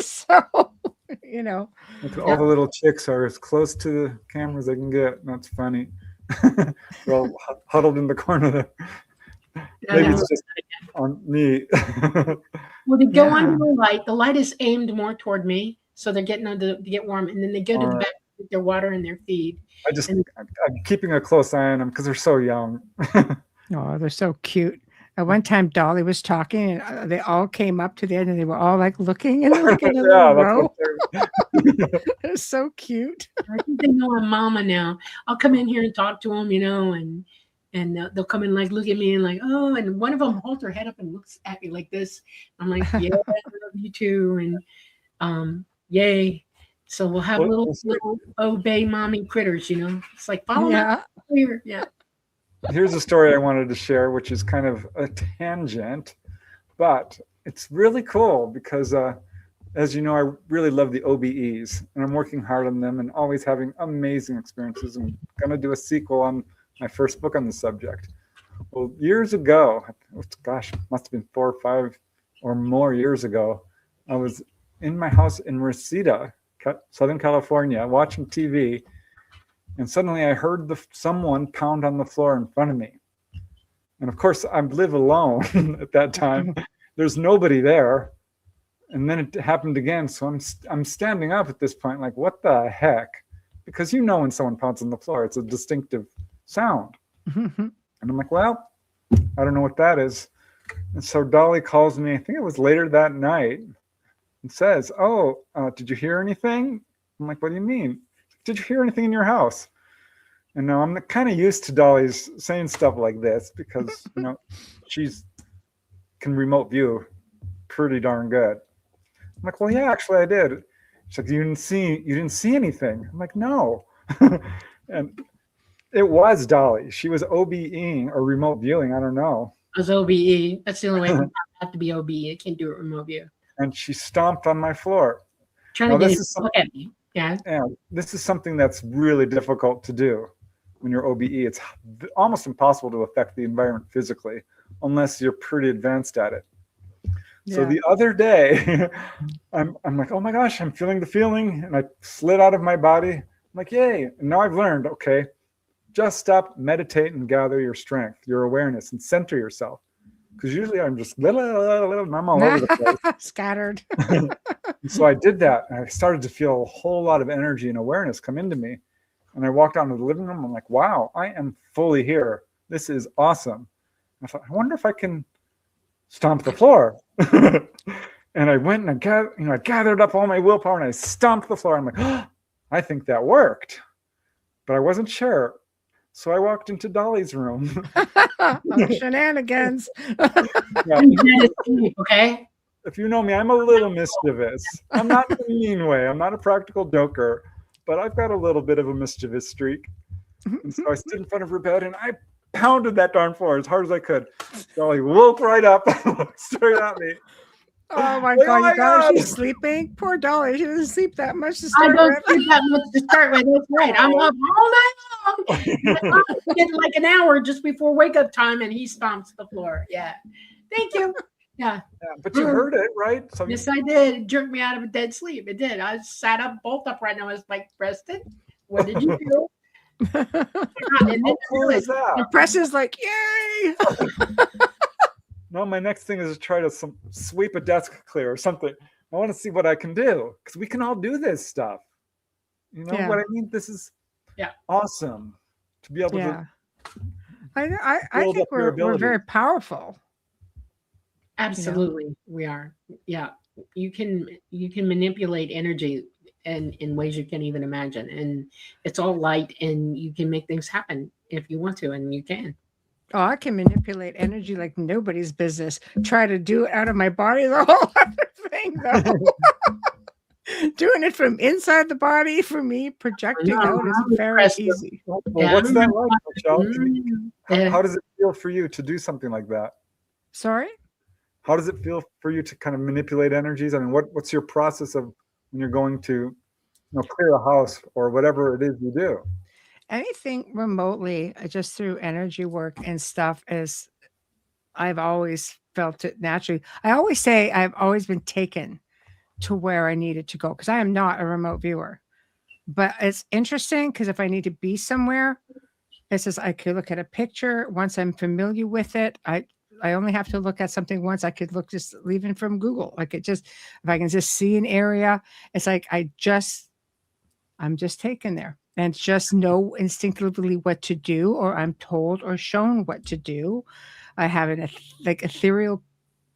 So, All the little chicks are as close to the camera as they can get. That's funny. They're all huddled in the corner there. Maybe it's just on me. Well, they go under the light. The light is aimed more toward me, so they're getting to get warm, and then they go to the back with their water and their feed. I'm keeping a close eye on them because they're so young. Oh, they're so cute. At one time, Dolly was talking, and they all came up to the end, and they were all like looking in a little row. It was so cute. I think they know I'm mama now. I'll come in here and talk to them, and they'll come in like look at me and like, oh, and one of them holds her head up and looks at me like this. I'm like, yeah, I love you too, and yay. So we'll have little obey mommy critters, It's like follow me here, yeah. Here's a story I wanted to share, which is kind of a tangent, but it's really cool because, as you know, I really love the OBEs, and I'm working hard on them and always having amazing experiences. I'm going to do a sequel on my first book on the subject. Well, years ago, gosh, it must have been 4 or 5 or more years ago, I was in my house in Reseda, Southern California, watching TV. And suddenly I heard someone pound on the floor in front of me. And of course, I live alone at that time. There's nobody there. And then it happened again. So I'm standing up at this point, like, what the heck? Because when someone pounds on the floor, it's a distinctive sound. And I'm like, well, I don't know what that is. And so Dolly calls me, I think it was later that night, and says, oh, did you hear anything? I'm like, what do you mean? Did you hear anything in your house? And now I'm kind of used to Dolly's saying stuff like this because, she's can remote view pretty darn good. I'm like, well, yeah, actually I did. She's like, you didn't see anything. I'm like, no. And it was Dolly. She was OBEing or remote viewing. I don't know. It was OBE. That's the only way. It have to be OBE. It can't do it remote view. And she stomped on my floor. Trying to get you to look at me. Yeah. And this is something that's really difficult to do when you're OBE. It's almost impossible to affect the environment physically unless you're pretty advanced at it. Yeah. So the other day, I'm like, oh my gosh, I'm feeling the feeling. And I slid out of my body. I'm like, yay. And now I've learned, okay, just stop, meditate, and gather your strength, your awareness, and center yourself. Because usually I'm just and I'm all over the place. Scattered. So I did that, and I started to feel a whole lot of energy and awareness come into me. And I walked out into the living room. I'm like, wow, I am fully here. This is awesome. I thought, I wonder if I can stomp the floor. And I went and I gathered up all my willpower and I stomped the floor. I'm like, oh, I think that worked. But I wasn't sure. So I walked into Dolly's room. Shenanigans. Okay. If you know me, I'm a little mischievous. I'm not in a mean way. I'm not a practical joker, but I've got a little bit of a mischievous streak. And so I stood in front of her bed and I pounded that darn floor as hard as I could. Dolly woke right up, looked straight at me. Oh my Like, God, oh you my got her. God. She's sleeping. Poor Dolly. She doesn't sleep that much to I start don't with. sleep that much to start with. That's right. I'm up all night long. I get like an hour just before wake up time, and he stomps the floor. Yeah. Thank you. Yeah. Yeah, but you heard it, right? So Yes, I did. It jerked me out of a dead sleep. It did. I sat up, bolt upright, and I was like, Preston, what did you do? And then how I cool is realized, that? And Preston's like, yay. No, my next thing is to try to sweep a desk clear or something. I want to see what I can do because we can all do this stuff. You know Yeah. what I mean? This is awesome to be able Yeah. to. I build think up your we're very abilities. powerful. absolutely, we are. Yeah. You can manipulate energy in ways you can't even imagine. And it's all light, and you can make things happen if you want to, and you can. Oh, I can manipulate energy like nobody's business. Try to do it out of my body is a whole other thing, though. Doing it from inside the body for me, projecting out is very easy. Well, Yeah, what's that like, Michelle? Yeah. How does it feel for you to do something like that? Sorry? How does it feel for you to kind of manipulate energies? I mean, what's your process of when you're going to clear a house or whatever it is you do? Anything remotely, just through energy work and stuff, is I've always felt it naturally. I always say I've always been taken to where I needed to go because I am not a remote viewer. But it's interesting because if I need to be somewhere, it says I could look at a picture. Once I'm familiar with it, I only have to look at something once. I could look just leaving from Google. I could just, if I can just see an area, it's like I'm just taken there and just know instinctively what to do, or I'm told or shown what to do. I have like ethereal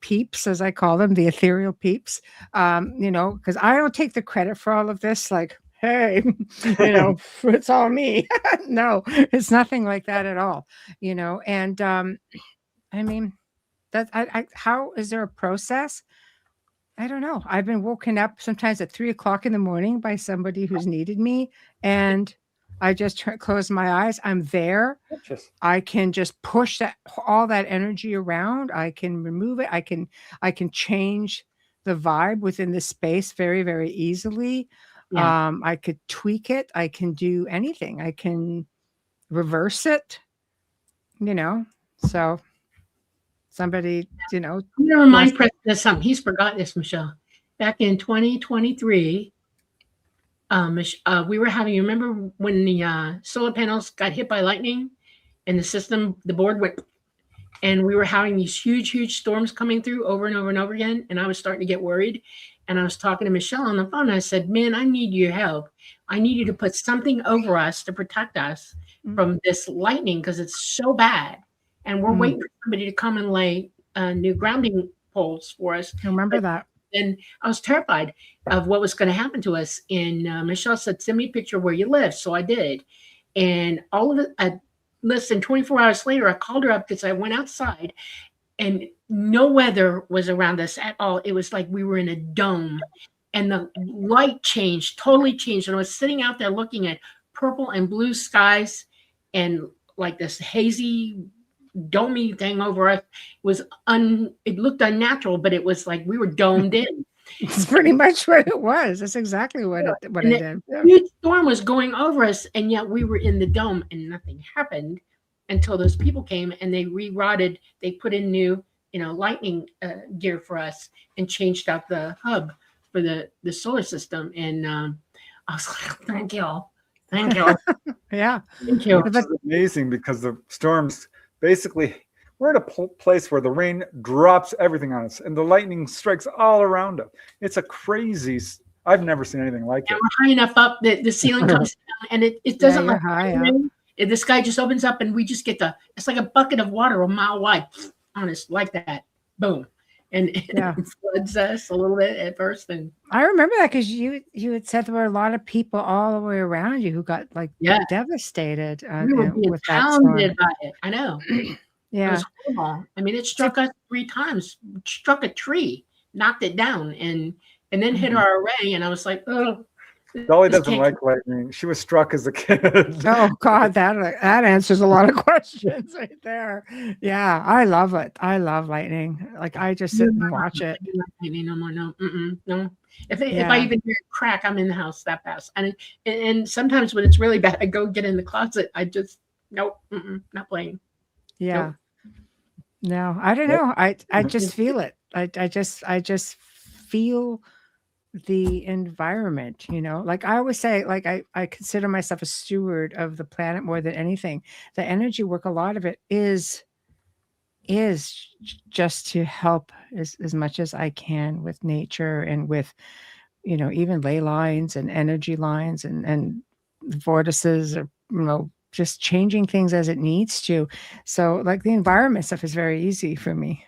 peeps, as I call them, the ethereal peeps, because I don't take the credit for all of this. Like, hey, it's all me. No, it's nothing like that at all. And I mean, how is there a process? I don't know. I've been woken up sometimes at 3:00 in the morning by somebody who's needed me, and I just close my eyes. I'm there. I can just push all that energy around. I can remove it. I can change the vibe within the space very, very easily. Yeah. I could tweak it. I can do anything. I can reverse it. So somebody, I'm going to remind Preston of something. He's forgot this, Michelle. Back in 2023, we were having, you remember when the solar panels got hit by lightning and the board went, and we were having these huge, huge storms coming through over and over and over again. And I was starting to get worried. And I was talking to Michelle on the phone. And I said, man, I need your help. I need you to put something over us to protect us from this lightning because it's so bad. And we're waiting for somebody to come and lay new grounding poles for us. I remember that. And I was terrified of what was going to happen to us. And Michelle said, send me a picture where you live. So I did. And all of it, less than 24 hours later, I called her up because I went outside and no weather was around us at all. It was like we were in a dome and the light totally changed. And I was sitting out there looking at purple and blue skies and like this hazy domey thing over us. It looked unnatural, but it was like we were domed in. It's pretty much what it was. That's exactly what it did. A huge storm was going over us, and yet we were in the dome, and nothing happened until those people came and they rerouted. They put in new, lightning gear for us and changed out the hub for the solar system. And I was like, thank you. Yeah, thank you. It's amazing because the storms basically. We're at a place where the rain drops everything on us and the lightning strikes all around us. It's a crazy, I've never seen anything like it. We're high enough up that the ceiling comes down and it doesn't like high up. The sky just opens up and we just get it's like a bucket of water a mile wide, honest, like that. Boom. And it floods us a little bit at first. And I remember that because you had said there were a lot of people all the way around you who got devastated we were being with that storm. By it. I know. Yeah. It was horrible. I mean, it struck us 3 times, struck a tree, knocked it down, and then hit our array. And I was like, oh, Dolly This doesn't can't- like lightning. She was struck as a kid. Oh God, that answers a lot of questions right there. Yeah, I love it. I love lightning. Like I just sit and watch it. I don't like lightning no more. No, no. If I Yeah. even hear a crack, I'm in the house that fast. And sometimes when it's really bad, I go get in the closet. I just nope, not playing. Yeah. Nope. No, I don't know. I just feel it. I just feel the environment, you know. Like I always say, like I consider myself a steward of the planet more than anything. The energy work, a lot of it is just to help as much as I can with nature and with, you know, even ley lines and energy lines and vortices, or just changing things as it needs to. So like the environment stuff is very easy for me.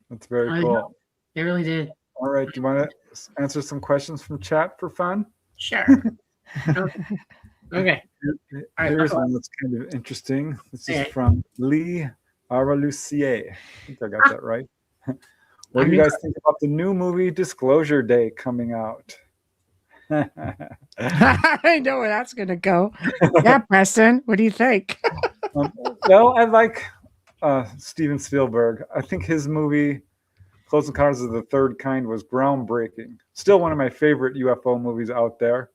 That's very I cool. know. They really did. All right, do you want to answer some questions from chat for fun? Sure. Okay. Here's one that's kind of interesting. This is Okay. from Lee Aralucier. I think I got that right. What do you guys think about the new movie Disclosure Day coming out? I know where that's going to go. Yeah, Preston, what do you think? Well, I like Steven Spielberg. I think his movie Close Encounters of the Third Kind was groundbreaking. Still one of my favorite UFO movies out there.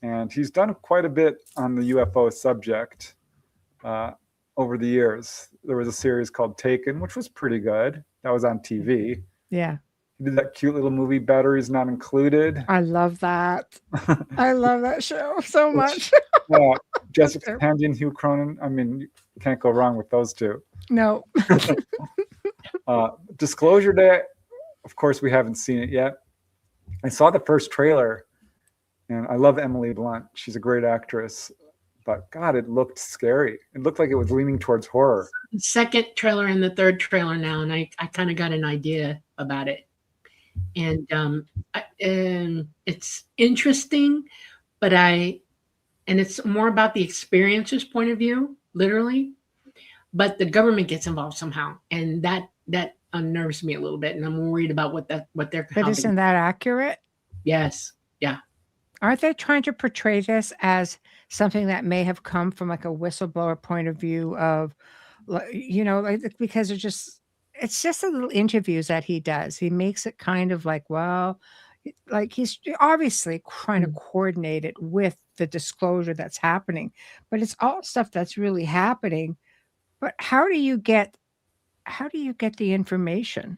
And he's done quite a bit on the UFO subject over the years. There was a series called Taken, which was pretty good. That was on TV. Yeah. He did that cute little movie, Batteries Not Included. I love that. I love that show so much. Jessica Tandy and Hugh Cronin. I mean, you can't go wrong with those two. No. Disclosure Day, of course, we haven't seen it yet. I saw the first trailer, and I love Emily Blunt. She's a great actress. But God, it looked scary. It looked like it was leaning towards horror. The second trailer and the third trailer now, and I kind of got an idea about it. And it's interesting, but it's more about the experiencer's point of view, literally. But the government gets involved somehow, and that unnerves me a little bit, and I'm worried about what they're. But isn't that accurate? Yes. Yeah. Aren't they trying to portray this as something that may have come from like a whistleblower point of view of, you know, like, because it's just the little interviews that he does. He makes it kind of like, well, like he's obviously trying to coordinate it with the disclosure that's happening, but it's all stuff that's really happening. But how do you get the information?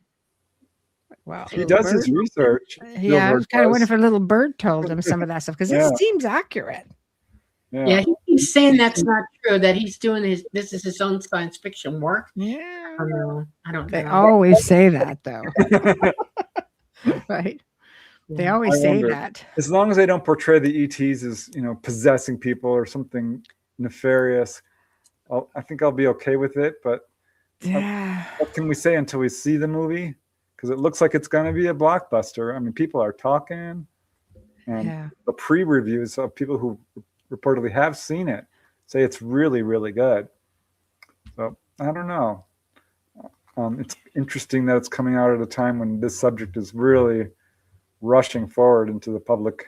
Wow. He does his research. Yeah, I was kind of wondering if a little bird told him some of that stuff, because it seems accurate. Yeah, he keeps saying that's not true, that he's doing this is his own science fiction work. Yeah. I don't know. They always say that, though. Right? They always say that. As long as they don't portray the ETs as, you know, possessing people or something nefarious, I think I'll be okay with it. But what can we say until we see the movie? Because it looks like it's going to be a blockbuster. I mean, people are talking, and the pre-reviews of people who reportedly have seen it say it's really, really good. So I don't know. It's interesting that it's coming out at a time when this subject is really rushing forward into the public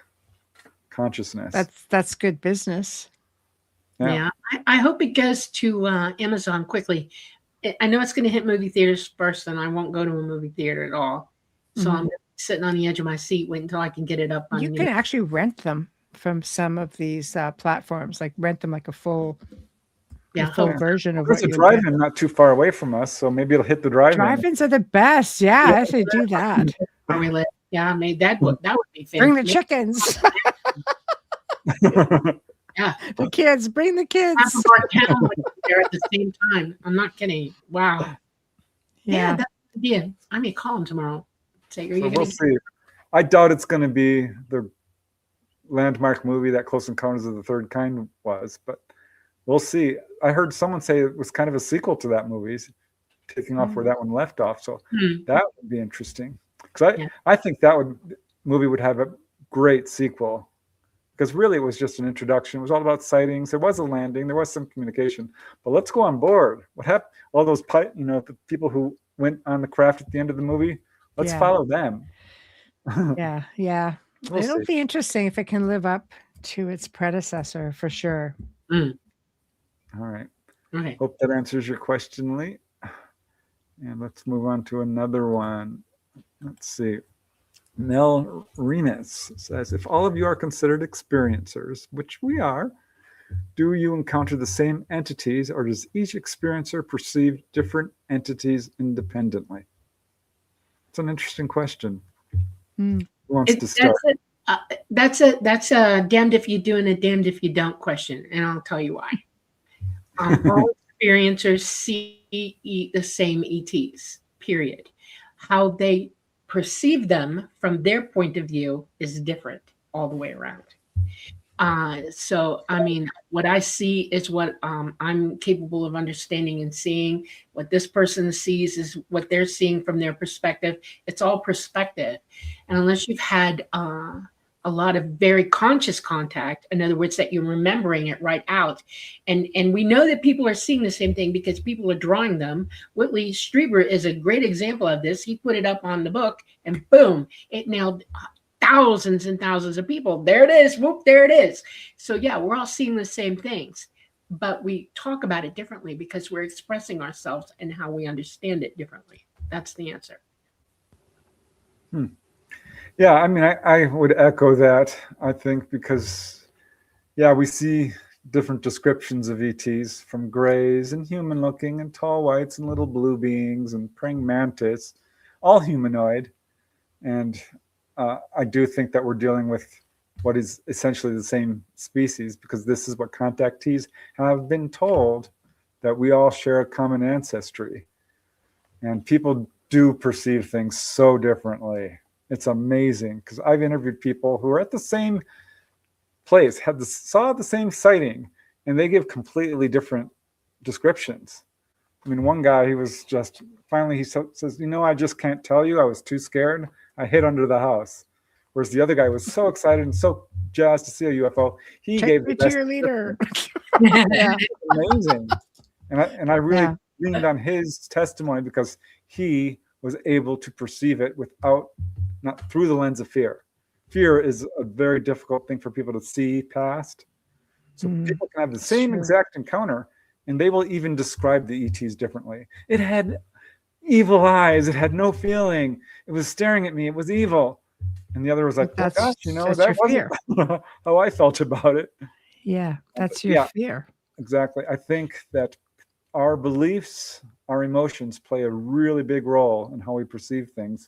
consciousness. That's good business. Yeah, I hope it goes to Amazon quickly. I know it's going to hit movie theaters first, and I won't go to a movie theater at all. So I'm sitting on the edge of my seat waiting until I can get it up. You can actually rent them from some of these platforms, like rent them like a full version of There's what a drive-in not too far away from us, so maybe it'll hit the drive-in. Drive-ins are the best. Yeah, if they do that. Where we live. Yeah, I mean that would be fantastic. Bring the chickens. Yeah, the kids. Bring the kids. Half of our town would be there at the same time. I'm not kidding. Wow. Yeah, that's the idea. I may call him tomorrow. Say, we'll see. I doubt it's going to be the landmark movie that Close Encounters of the Third Kind was, but we'll see. I heard someone say it was kind of a sequel to that movie, taking off where that one left off. So that would be interesting. Because I think that movie would have a great sequel. Because really it was just an introduction. It was all about sightings. There was a landing. There was some communication. But let's go on board. What happened? All those the people who went on the craft at the end of the movie, let's follow them. Yeah. We'll It'll see. be interesting if it can live up to its predecessor for sure. Mm. All right. Okay. Hope that answers your question, Lee. And let's move on to another one. Let's see. Mel Remus says, if all of you are considered experiencers, which we are, do you encounter the same entities, or does each experiencer perceive different entities independently? It's an interesting question. Hmm. Who wants to start? That's a damned if you do and a damned if you don't question, and I'll tell you why. All experiencers see the same ETs, period. How they perceive them from their point of view is different all the way around. So, I mean, what I see is what I'm capable of understanding and seeing. What this person sees is what they're seeing from their perspective. It's all perspective. And unless you've had a lot of very conscious contact, in other words, that you're remembering it right out. And we know that people are seeing the same thing because people are drawing them. Whitley Strieber is a great example of this. He put it up on the book and boom, it nailed thousands and thousands of people. There it is. Whoop, there it is. So yeah, we're all seeing the same things, but we talk about it differently because we're expressing ourselves and how we understand it differently. That's the answer. Yeah, I mean, I would echo that, I think, because, yeah, we see different descriptions of ETs, from grays and human looking and tall whites and little blue beings and praying mantis, all humanoid. And I do think that we're dealing with what is essentially the same species, because this is what contactees have been told, that we all share a common ancestry. And people do perceive things so differently. It's amazing, because I've interviewed people who are at the same place, saw the same sighting, and they give completely different descriptions. I mean, one guy, he was just, finally he says, I just can't tell you. I was too scared. I hid under the house. Whereas the other guy was so excited and so jazzed to see a UFO. He gave the best cheerleader. Yeah. Amazing. And I really leaned on his testimony, because he was able to perceive it not through the lens of fear. Fear is a very difficult thing for people to see past. So people can have the same exact encounter, and they will even describe the ETs differently. It had evil eyes. It had no feeling. It was staring at me. It was evil. And the other was like, that's, that your fear. wasn't how I felt about it. Yeah, that's your fear. Exactly. I think that our beliefs, our emotions play a really big role in how we perceive things.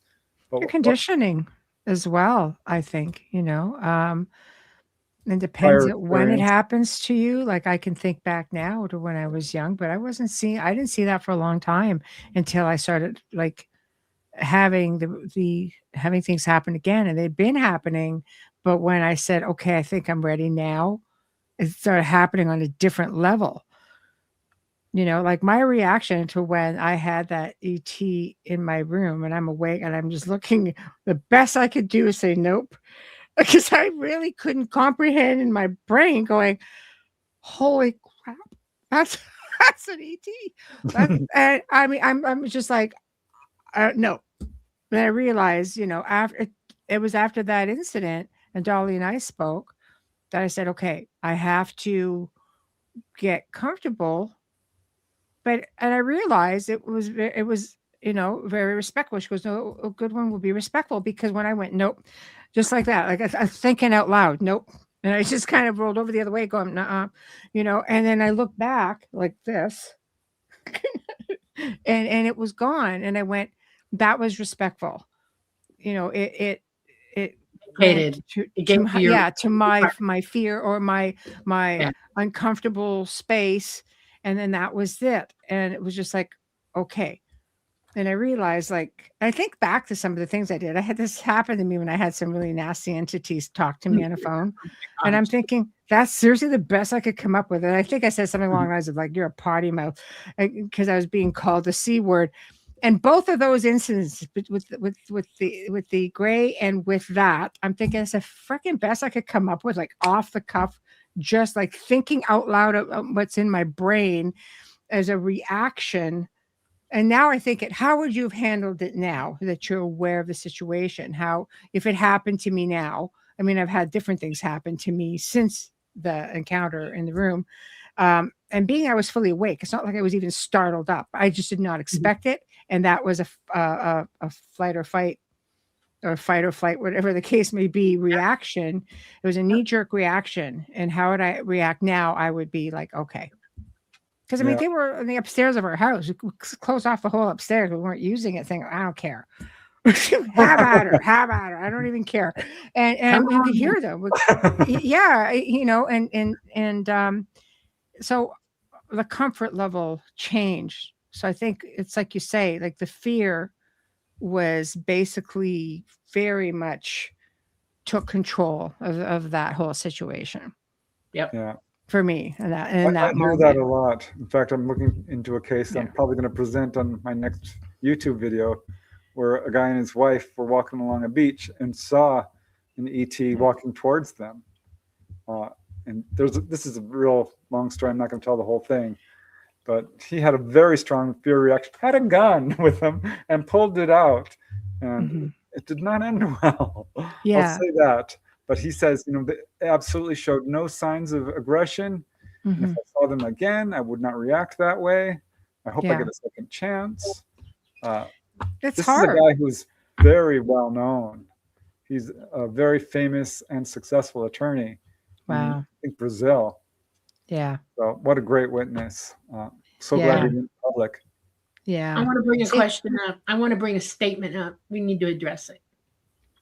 But your conditioning as well, I think, it depends on when it happens to you. Like, I can think back now to when I was young, but I didn't see that for a long time until I started like having having things happen again, and they'd been happening. But when I said, okay, I think I'm ready now, it started happening on a different level. Like my reaction to when I had that ET in my room and I'm awake and I'm just looking, the best I could do is say nope, because I really couldn't comprehend in my brain going, holy crap, that's an ET. And I mean, I'm just like, no. And I realized, after it was after that incident and Dolly and I spoke, that I said, okay, I have to get comfortable. And I realized it was very respectful. She goes, no, a good one will be respectful, because when I went, nope, just like that, like I'm thinking out loud, nope. And I just kind of rolled over the other way going, nuh-uh, and then I looked back like this and it was gone. And I went, that was respectful. It went to my fear or my uncomfortable space. And then that was it. And it was just like, okay. And I realized, like, I think back to some of the things I did. I had this happen to me when I had some really nasty entities talk to me on the phone. And I'm thinking, that's seriously the best I could come up with. And I think I said something along the lines of, like, you're a potty mouth, because I was being called the C word. And both of those incidents with the gray and with that, I'm thinking it's the freaking best I could come up with, like off the cuff, just like thinking out loud of what's in my brain as a reaction. And now I think how would you have handled it now that you're aware of the situation? How, if it happened to me now, I mean, I've had different things happen to me since the encounter in the room. And being I was fully awake, it's not like I was even startled up. I just did not expect it. And that was a flight or fight, or fight or flight, whatever the case may be, reaction. It was a knee-jerk reaction. And how would I react now? I would be like, okay. Because I mean, they were in the upstairs of our house. We closed off the whole upstairs. We weren't using it. Thinking, I don't care. Have at her. I don't even care. And you could hear them. Yeah, you know, and so the comfort level changed. So I think it's like you say, like the fear was basically very much took control of that whole situation. Yep. Yeah. For me, in that I hear moment. that a lot. In fact, I'm looking into a case I'm probably going to present on my next YouTube video, where a guy and his wife were walking along a beach and saw an ET walking towards them. And this is a real long story. I'm not going to tell the whole thing, but he had a very strong fear reaction, had a gun with him and pulled it out, and it did not end well. Yeah. I'll say that. But he says, you know, they absolutely showed no signs of aggression. And if I saw them again, I would not react that way. I hope I get a second chance. It's this hard. is a guy who's very well known. He's a very famous and successful attorney. Wow. I think Brazil. Yeah. So what a great witness. So glad he went public. Yeah. I want to bring a question up. I want to bring a statement up. We need to address it.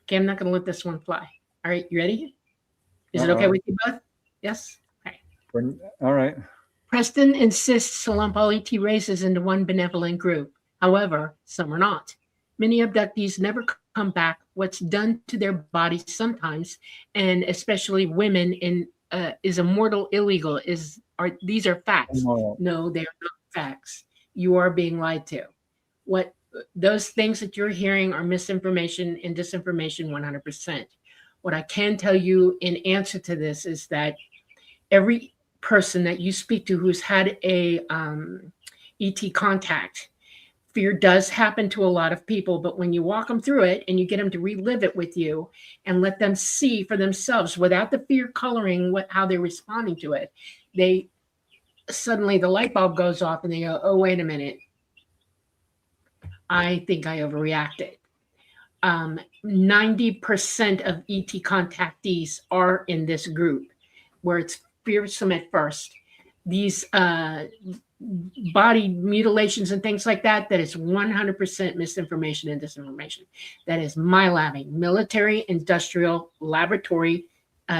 Okay, I'm not going to let this one fly. All right, you ready? Is it okay with you both? Yes? Okay. All right. Preston insists to lump all ET races into one benevolent group. However, some are not. Many abductees never come back. What's done to their bodies sometimes, and especially women, is immoral, illegal. These are facts? No, they are not facts. You are being lied to. What those things that you're hearing are misinformation and disinformation 100%. What I can tell you in answer to this is that every person that you speak to who's had a ET contact, fear does happen to a lot of people, but when you walk them through it and you get them to relive it with you and let them see for themselves without the fear coloring how they're responding to it, they suddenly the light bulb goes off and they go, oh, wait a minute. I think I overreacted. 90% of ET contactees are in this group where it's fearsome at first. These body mutilations and things like that, that is 100% misinformation and disinformation. That is MILABing, military industrial laboratory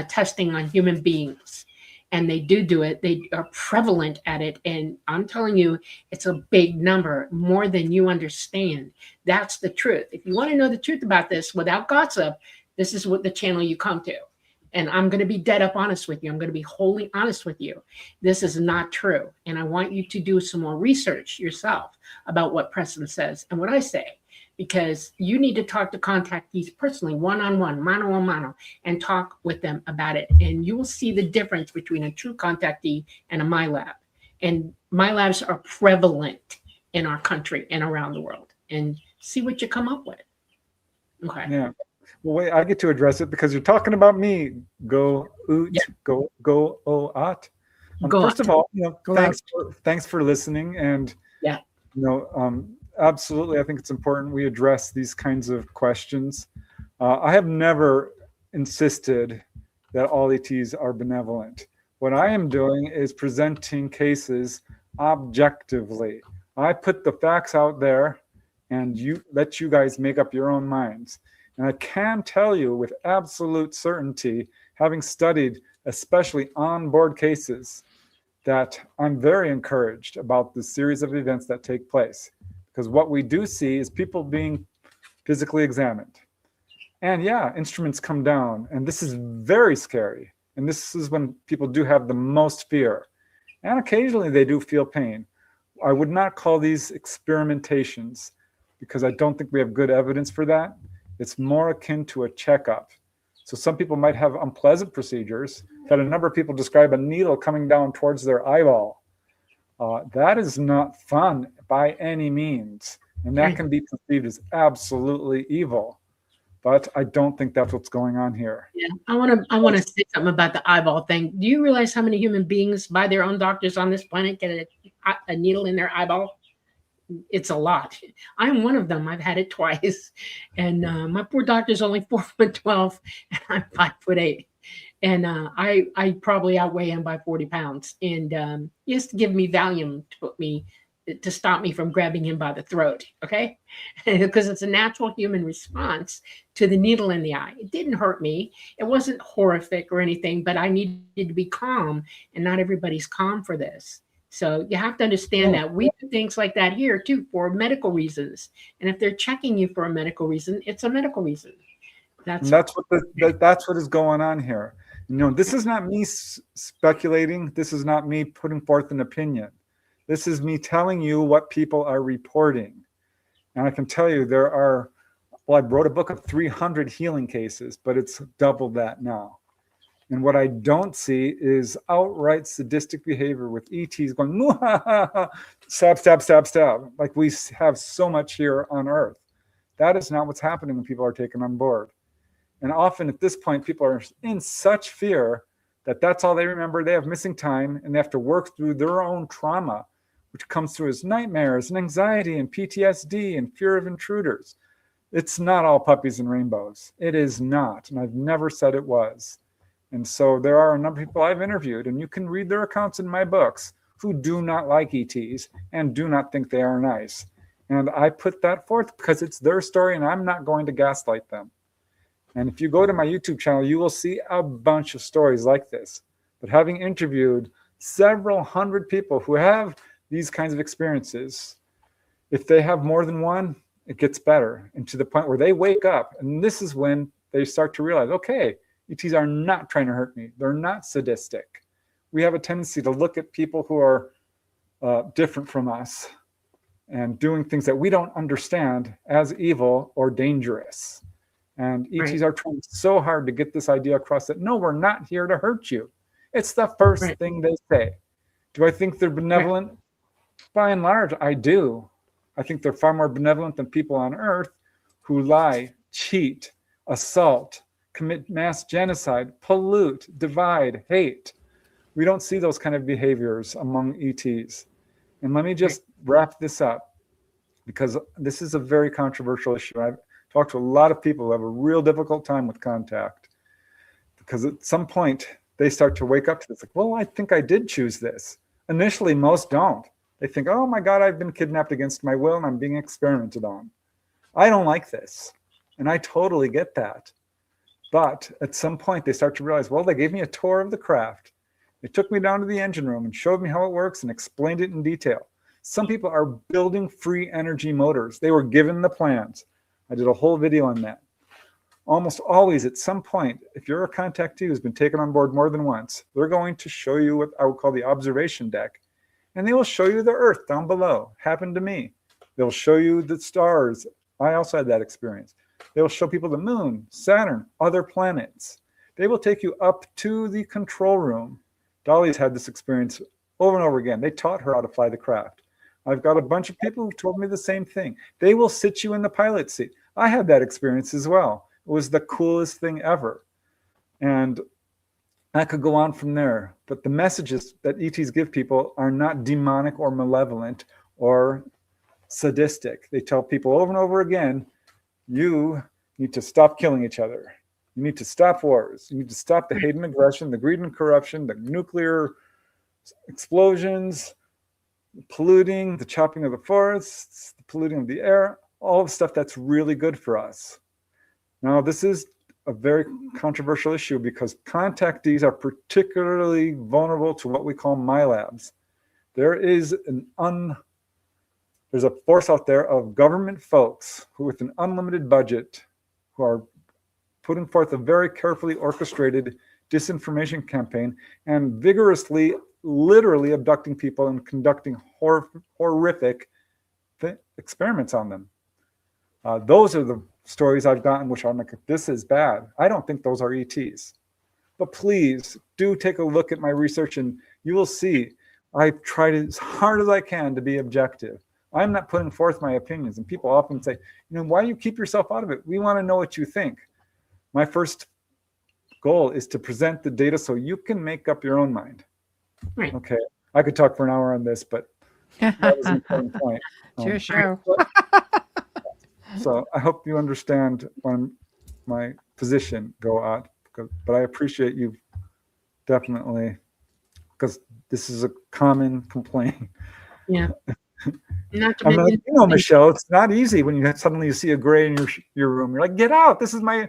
testing on human beings. And they do it. They are prevalent at it. And I'm telling you, it's a big number, more than you understand. That's the truth. If you want to know the truth about this without gossip, this is what the channel you come to. And I'm going to be dead up honest with you. I'm going to be wholly honest with you. This is not true. And I want you to do some more research yourself about what Preston says and what I say, because you need to talk to contactees personally, one-on-one, mano-a-mano, and talk with them about it. And you will see the difference between a true contactee and a MILAB. And MILABs are prevalent in our country and around the world. And see what you come up with. Okay. Yeah. Well, wait, I get to address it because you're talking about me. Go ot. First of all, you know, thanks for listening, and you know, absolutely, I think it's important we address these kinds of questions. I have never insisted that all ETs are benevolent. What I am doing is presenting cases objectively. I put the facts out there, and let you guys make up your own minds. And I can tell you with absolute certainty, having studied especially on-board cases, that I'm very encouraged about the series of events that take place. Because what we do see is people being physically examined. And yeah, instruments come down, and this is very scary. And this is when people do have the most fear. And occasionally they do feel pain. I would not call these experimentations, because I don't think we have good evidence for that. It's more akin to a checkup. So some people might have unpleasant procedures. I've had a number of people describe a needle coming down towards their eyeball. That is not fun by any means. And that can be perceived as absolutely evil. But I don't think that's what's going on here. Yeah, I want to say something about the eyeball thing. Do you realize how many human beings by their own doctors on this planet get a needle in their eyeball? It's a lot. I'm one of them. I've had it twice, and my poor doctor's only 4'12", and I'm 5'8", and I probably outweigh him by 40 pounds. And he has to give me Valium to stop me from grabbing him by the throat. Okay, because it's a natural human response to the needle in the eye. It didn't hurt me. It wasn't horrific or anything, but I needed to be calm, and not everybody's calm for this. So you have to understand that we do things like that here too for medical reasons. And if they're checking you for a medical reason, it's a medical reason. That's what is going on here. This is not me speculating. This is not me putting forth an opinion. This is me telling you what people are reporting. And I can tell you I wrote a book of 300 healing cases, but it's double that now. And what I don't see is outright sadistic behavior with ETs going, stab, stab, stab, stab, like we have so much here on Earth. That is not what's happening when people are taken on board. And often at this point, people are in such fear that that's all they remember. They have missing time, and they have to work through their own trauma, which comes through as nightmares and anxiety and PTSD and fear of intruders. It's not all puppies and rainbows. It is not. And I've never said it was. And so there are a number of people I've interviewed, and you can read their accounts in my books, who do not like ETs and do not think they are nice. And I put that forth because it's their story, and I'm not going to gaslight them. And if you go to my YouTube channel, you will see a bunch of stories like this. But having interviewed several hundred people who have these kinds of experiences, if they have more than one, it gets better. And to the point where they wake up, and this is when they start to realize, okay, ETs are not trying to hurt me. They're not sadistic. We have a tendency to look at people who are different from us and doing things that we don't understand as evil or dangerous. And ETs are trying so hard to get this idea across that, no, we're not here to hurt you. It's the first thing they say. Do I think they're benevolent? By and large, I do. I think they're far more benevolent than people on Earth who lie, cheat, assault, commit mass genocide, pollute, divide, hate. We don't see those kind of behaviors among ETs. And let me just wrap this up, because this is a very controversial issue. I've talked to a lot of people who have a real difficult time with contact, because at some point they start to wake up to this, like, well, I think I did choose this. Initially, most don't. They think, oh my God, I've been kidnapped against my will and I'm being experimented on. I don't like this. And I totally get that. But at some point they start to realize, well, they gave me a tour of the craft. They took me down to the engine room and showed me how it works and explained it in detail. Some people are building free energy motors. They were given the plans. I did a whole video on that. Almost always at some point, if you're a contactee who's been taken on board more than once, they're going to show you what I would call the observation deck. And they will show you the Earth down below. Happened to me. They'll show you the stars. I also had that experience. They will show people the moon, Saturn, other planets. They will take you up to the control room. Dolly's had this experience over and over again. They taught her how to fly the craft. I've got a bunch of people who told me the same thing. They will sit you in the pilot seat. I had that experience as well. It was the coolest thing ever. And I could go on from there. But the messages that ETs give people are not demonic or malevolent or sadistic. They tell people over and over again, you need to stop killing each other. You need to stop wars. You need to stop the hate and aggression, the greed and corruption, the nuclear explosions, polluting, the chopping of the forests, the polluting of the air, all the stuff that's really good for us. Now, this is a very controversial issue because contactees are particularly vulnerable to what we call MILABs. There's a force out there of government folks who, with an unlimited budget, who are putting forth a very carefully orchestrated disinformation campaign and vigorously, literally abducting people and conducting horrific experiments on them. Those are the stories I've gotten, which I'm like, this is bad. I don't think those are ETs. But please do take a look at my research and you will see I've tried as hard as I can to be objective. I'm not putting forth my opinions. And people often say, why do you keep yourself out of it? We want to know what you think. My first goal is to present the data so you can make up your own mind. Right. Okay. I could talk for an hour on this, but that was an important point. It's your show. So I hope you understand my position go on, but I appreciate you definitely, because this is a common complaint. Yeah. Not to I mean, mention, Michelle, it's not easy when you suddenly see a gray in your room. You're like, get out. This is my,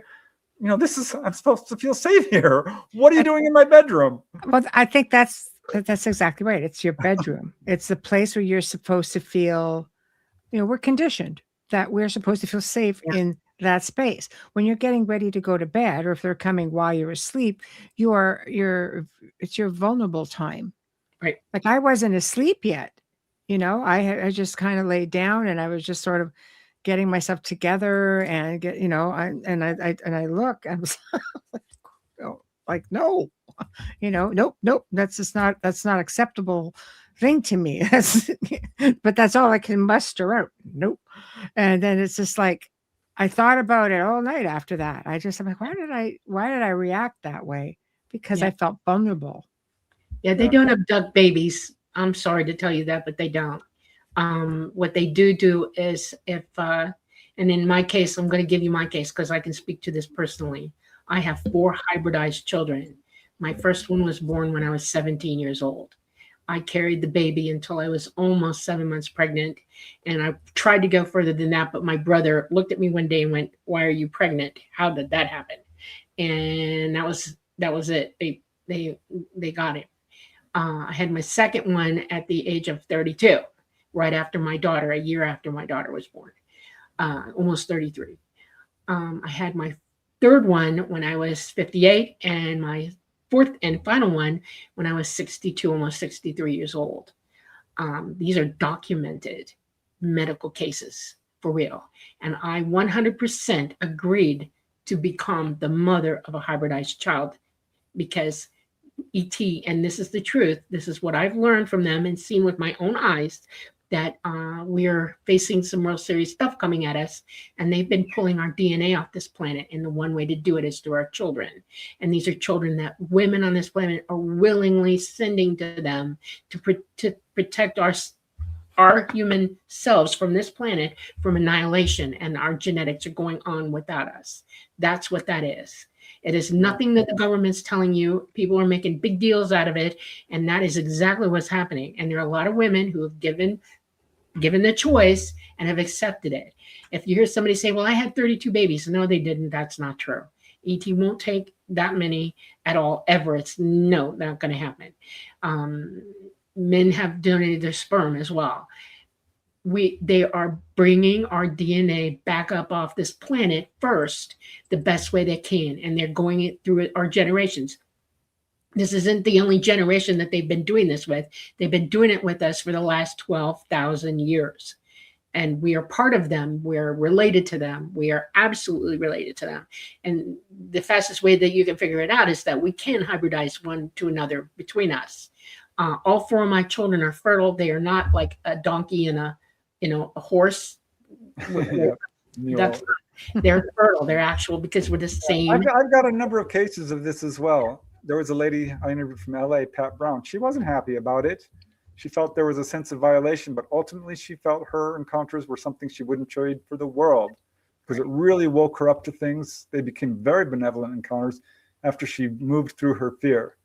I'm supposed to feel safe here. What are you doing in my bedroom? Well, I think that's exactly right. It's your bedroom. It's the place where you're supposed to feel, we're conditioned that we're supposed to feel safe in that space. When you're getting ready to go to bed, or if they're coming while you're asleep, it's your vulnerable time. Right. Like I wasn't asleep yet. I just kind of laid down and I was just sort of getting myself together and I look, I was like, no, nope. That's not acceptable thing to me. But that's all I can muster out. Nope. And then it's just like, I thought about it all night after that. I'm like, why did I react that way? Because I felt vulnerable. Yeah, they don't abduct babies. I'm sorry to tell you that, but they don't. What they do is and in my case, I'm going to give you my case because I can speak to this personally. I have 4 hybridized children. My first one was born when I was 17 years old. I carried the baby until I was almost 7 months pregnant. And I tried to go further than that, but my brother looked at me one day and went, "Why are you pregnant? How did that happen?" And that was it. They got it. I had my second one at the age of 32, right after my daughter, a year after my daughter was born, almost 33. I had my third one when I was 58, and my fourth and final one when I was 62, almost 63 years old. These are documented medical cases for real. And I 100% agreed to become the mother of a hybridized child because ET, and this is the truth, this is what I've learned from them and seen with my own eyes, that we're facing some real serious stuff coming at us, and they've been pulling our DNA off this planet, and the one way to do it is through our children. And these are children that women on this planet are willingly sending to them to protect our human selves from this planet from annihilation, and our genetics are going on without us. That's what that is. It is nothing that the government's telling you. People are making big deals out of it, and that is exactly what's happening. And there are a lot of women who have given the choice and have accepted it. If you hear somebody say, "Well, I had 32 babies," no, they didn't. That's not true. ET won't take that many at all, ever. It's not going to happen. Men have donated their sperm as well. They are bringing our DNA back up off this planet first, the best way they can, and they're going it through our generations. This isn't the only generation that they've been doing this with. They've been doing it with us for the last 12,000 years. And we are part of them. We're related to them. We are absolutely related to them. And the fastest way that you can figure it out is that we can hybridize one to another between us. All 4 of my children are fertile. They are not like a donkey and a horse. That's they're fertile. They're actual because we're the same. I've got a number of cases of this as well. There was a lady I interviewed from LA, Pat Brown. She wasn't happy about it. She felt there was a sense of violation, but ultimately she felt her encounters were something she wouldn't trade for the world because it really woke her up to things. They became very benevolent encounters after she moved through her fear.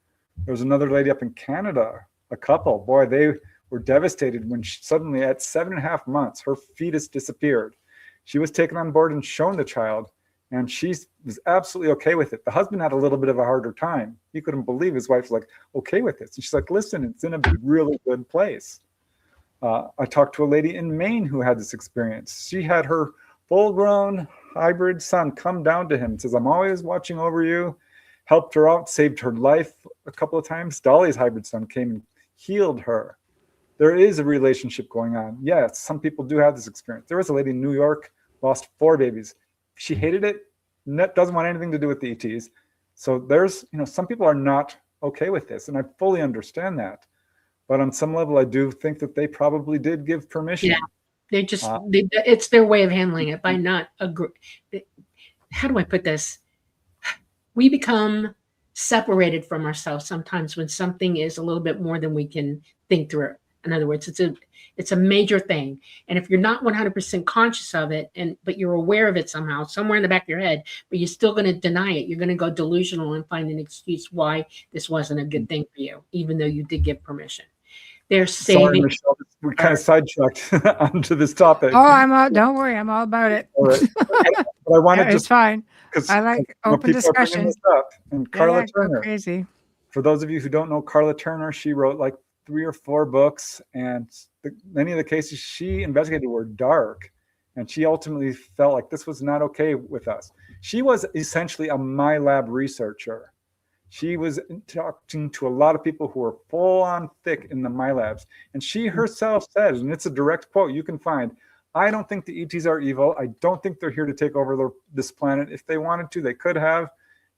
There was another lady up in Canada, a couple. Boy, they were devastated when suddenly at 7.5 months, her fetus disappeared. She was taken on board and shown the child, and she was absolutely okay with it. The husband had a little bit of a harder time. He couldn't believe his wife was like, okay with this. And she's like, listen, it's in a really good place. I talked to a lady in Maine who had this experience. She had her full-grown hybrid son come down to him and says, "I'm always watching over you," helped her out, saved her life a couple of times. Dolly's hybrid son came and healed her. There is a relationship going on. Yes, some people do have this experience. There was a lady in New York, lost 4 babies. She hated it, doesn't want anything to do with the ETs. So there's, some people are not okay with this, and I fully understand that. But on some level, I do think that they probably did give permission. They just, it's their way of handling it by not agree. How do I put this? We become separated from ourselves sometimes when something is a little bit more than we can think through. In other words, it's a major thing. And if you're not 100% conscious of it, but you're aware of it somehow, somewhere in the back of your head, but you're still going to deny it, you're going to go delusional and find an excuse why this wasn't a good thing for you, even though you did give permission. They're saving. Sorry, Michelle, we kind of sidetracked onto this topic. Oh, don't worry, I'm all about it. All right. But I wanted It's fine. because I like open discussion. And Carla Go Turner. crazy. For those of you who don't know Carla Turner, she wrote like 3 or 4 books, and many of the cases she investigated were dark, and she ultimately felt like this was not okay with us. She was essentially a MyLab researcher. She was talking to a lot of people who were full on thick in the MyLabs, and she herself says, and it's a direct quote you can find, "I don't think the ETs are evil. I don't think they're here to take over this planet. If they wanted to, they could have,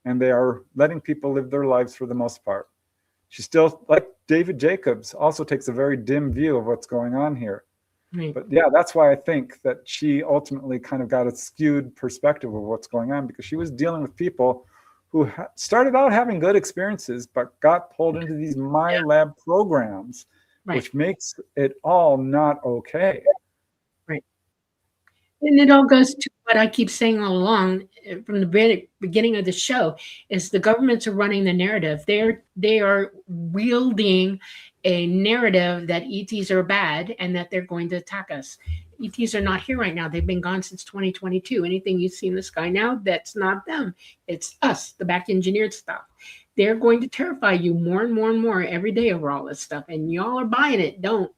and they are letting people live their lives for the most part." She still, like David Jacobs, also takes a very dim view of what's going on here. Right. But yeah, that's why I think that she ultimately kind of got a skewed perspective of what's going on, because she was dealing with people who started out having good experiences, but got pulled into these MyLab programs, Right. which makes it all not okay. Right. And it all goes to what I keep saying all along from the very beginning of the show is the governments are running the narrative. They are wielding a narrative that ETs are bad and that they're going to attack us. ETs are not here right now. They've been gone since 2022. Anything you see in the sky now, that's not them. It's us, the back engineered stuff. They're going to terrify you more and more and more every day over all this stuff. And y'all are buying it. Don't.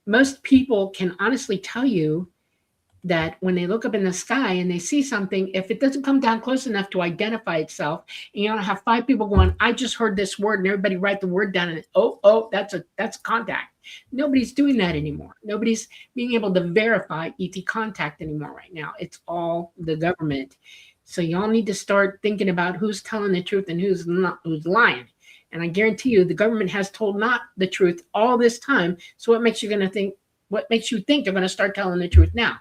Most people can honestly tell you that when they look up in the sky and they see something, if it doesn't come down close enough to identify itself, and you don't have 5 people going, "I just heard this word," and everybody write the word down, and that's a contact. Nobody's doing that anymore. Nobody's being able to verify ET contact anymore right now. It's all the government. So y'all need to start thinking about who's telling the truth and who's not, who's lying. And I guarantee you, the government has told not the truth all this time. So what makes you think they're going to start telling the truth now?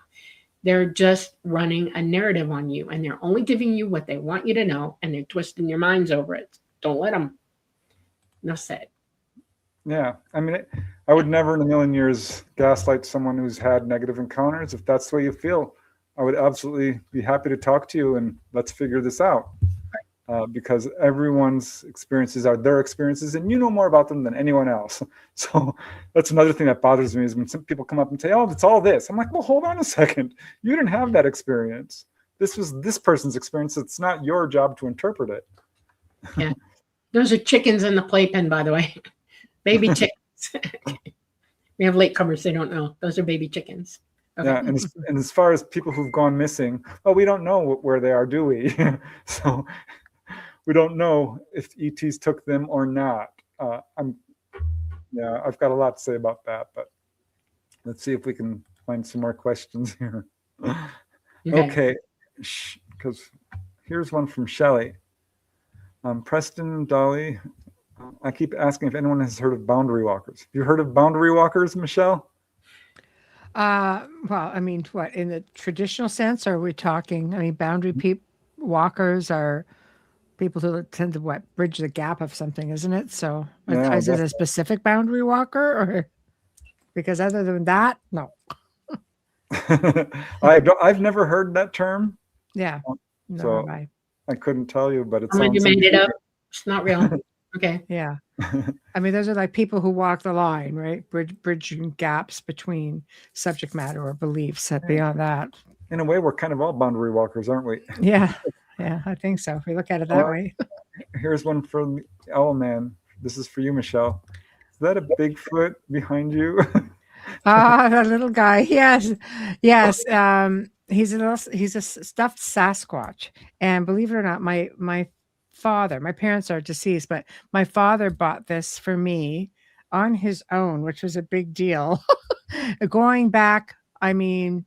They're just running a narrative on you, and they're only giving you what they want you to know, and they're twisting your minds over it. Don't let them. Enough said. Yeah, I mean, I would never in a million years gaslight someone who's had negative encounters. If that's the way you feel, I would absolutely be happy to talk to you and let's figure this out. Because everyone's experiences are their experiences, and you know more about them than anyone else. So that's another thing that bothers me is when some people come up and say, "Oh, it's all this." I'm like, well, hold on a second. You didn't have that experience. This was this person's experience. It's not your job to interpret it. Yeah. Those are chickens in the playpen, by the way. Baby chickens. We have latecomers. They don't know. Those are baby chickens. Okay. Yeah, and as far as people who've gone missing, well, we don't know where they are, do we? So we don't know if ETs took them or not. I've got a lot to say about that, but let's see if we can find some more questions here. Okay, because here's one from Shelley. Preston, Dolly, I keep asking if anyone has heard of boundary walkers. Have you heard of boundary walkers, Michelle? Well, I mean, what, in the traditional sense, are we talking, I mean, boundary walkers are people who tend to bridge the gap of something, isn't it? So Yeah, is it a specific boundary walker, or because other than that, no. I've never heard that term. Yeah. No, So I couldn't tell you, but it sounds you made it up. It's not real. Okay. yeah. I mean, those are like people who walk the line, right? Bridging gaps between subject matter or beliefs. Beyond that, in a way, we're kind of all boundary walkers, aren't we? Yeah. Yeah, I think so. If we look at it that way. Here's one from Owl Man. This is for you, Michelle. Is that a Bigfoot behind you? That little guy. Yes. He's a stuffed Sasquatch. And believe it or not, my parents are deceased, but my father bought this for me on his own, which was a big deal. Going back, I mean,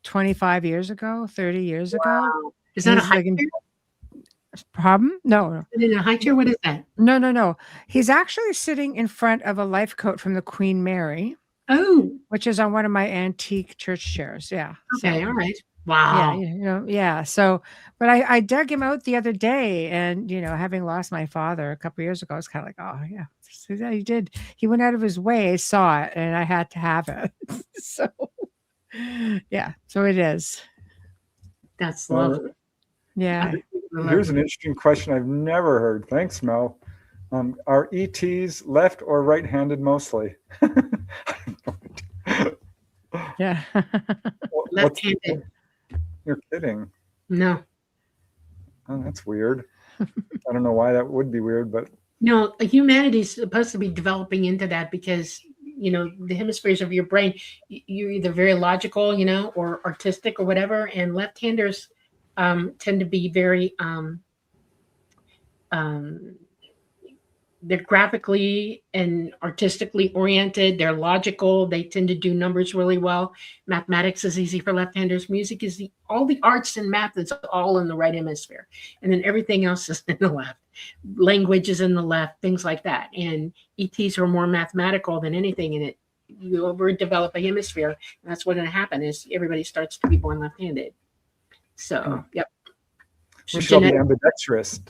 25 years ago, 30 years ago. Wow. Is that a high chair? Problem? No. Is it a high chair? What is that? No. He's actually sitting in front of a life coat from the Queen Mary. Oh, which is on one of my antique church chairs. Yeah. okay. So, All right. yeah, Wow. yeah. So, but I dug him out the other day, and having lost my father a couple years ago, I was kind of like, oh yeah, so yeah, he did. He went out of his way, saw it, and I had to have it. So, yeah. So it is. That's Well, lovely. Yeah. here's an interesting question I've never heard. Thanks, Mel. Are ETs left or right-handed mostly? Yeah. Left-handed. You're kidding. No. Oh, that's weird. I don't know why that would be weird, but No, humanity's supposed to be developing into that because, the hemispheres of your brain, you're either very logical, or artistic or whatever. And left-handers tend to be very, they're graphically and artistically oriented. They're logical. They tend to do numbers really well. Mathematics is easy for left-handers. Music is all the arts and math is all in the right hemisphere. And then everything else is in the left. Language is in the left, things like that. And ETs are more mathematical than anything in it. You overdevelop a hemisphere, and that's what's going to happen is everybody starts to be born left-handed. So, yep. we should all be ambidextrous.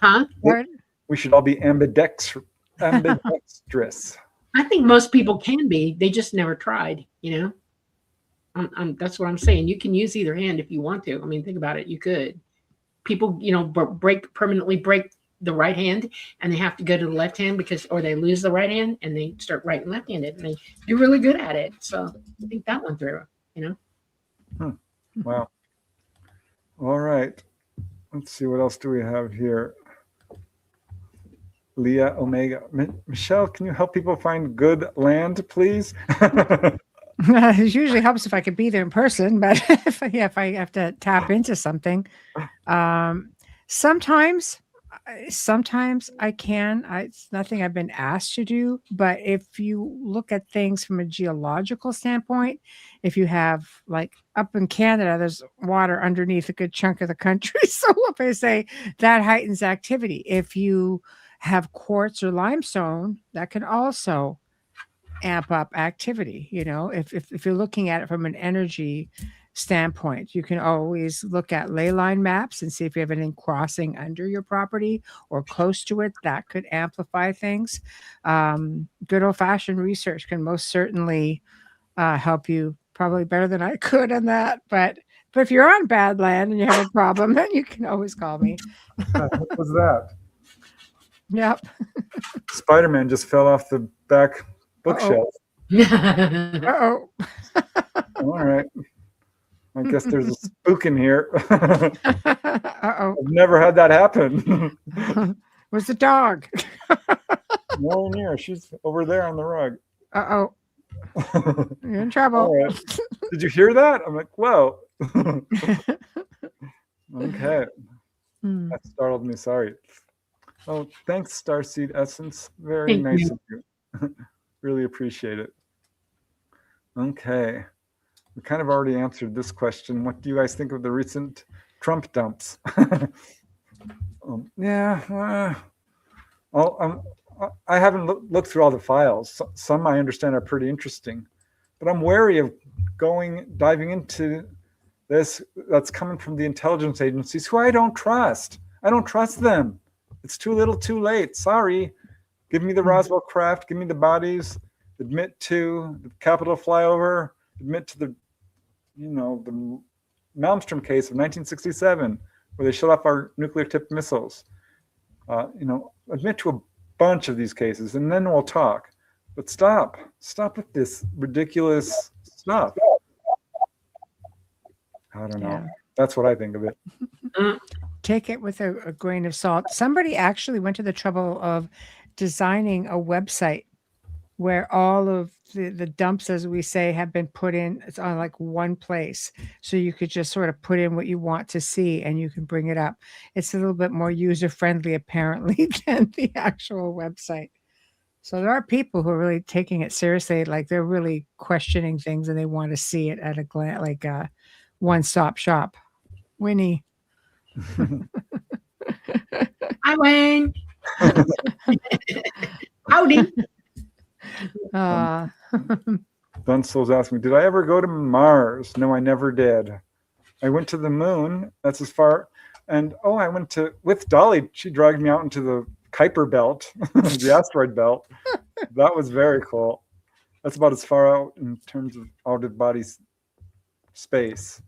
Huh? We should all be ambidextrous. I think most people can be. They just never tried, That's what I'm saying. You can use either hand if you want to. I mean, think about it. You could. People, permanently break the right hand and they have to go to the left hand or they lose the right hand and they start right and left-handed and they do really good at it. So I think that went through, Wow. All right. Let's see. What else do we have here? Leah Omega. Michelle, can you help people find good land, please? It usually helps if I could be there in person, but if I have to tap into something, sometimes I can. It's nothing I've been asked to do, but if you look at things from a geological standpoint, if you have like up in Canada, there's water underneath a good chunk of the country. So if I say that heightens activity, if you have quartz or limestone, that can also amp up activity. If you're looking at it from an energy standpoint, you can always look at ley line maps and see if you have anything crossing under your property or close to it that could amplify things. Good old-fashioned research can most certainly help you, probably better than I could on that. But if you're on bad land and you have a problem, then you can always call me. What was that? Yep. Spider-Man just fell off the back bookshelf. Uh-oh. All right. I guess there's a spook in here. Uh-oh. I've never had that happen. Where's the dog? Nowhere near. She's over there on the rug. Uh-oh. You're in trouble. All right. Did you hear that? I'm like, whoa. Okay. That startled me. Sorry. Oh, thanks, Starseed Essence. Very nice of you. Really appreciate it. Okay. We kind of already answered this question. What do you guys think of the recent Trump dumps? I haven't looked through all the files. Some I understand are pretty interesting, but I'm wary of diving into this that's coming from the intelligence agencies who I don't trust. I don't trust them. It's too little too late. Sorry. Give me the Roswell craft. Give me the bodies. Admit to the Capitol flyover. Admit to the Malmstrom case of 1967, where they shut off our nuclear-tipped missiles. Admit to a bunch of these cases, and then we'll talk. But stop with this ridiculous stuff. I don't know. Yeah. That's what I think of it. Take it with a grain of salt. Somebody actually went to the trouble of designing a website where all of the dumps, as we say, have been put in. It's on like one place. So you could just sort of put in what you want to see and you can bring it up. It's a little bit more user-friendly, apparently, than the actual website. So there are people who are really taking it seriously. Like they're really questioning things and they want to see it at a glance, like a one-stop shop. Winnie. Hi, Wayne. Howdy. Dunstall's asking me, did I ever go to Mars? No, I never did. I went to the moon. That's as far. And I went with Dolly. She dragged me out into the Kuiper belt, the asteroid belt. That was very cool. That's about as far out in terms of out of body space,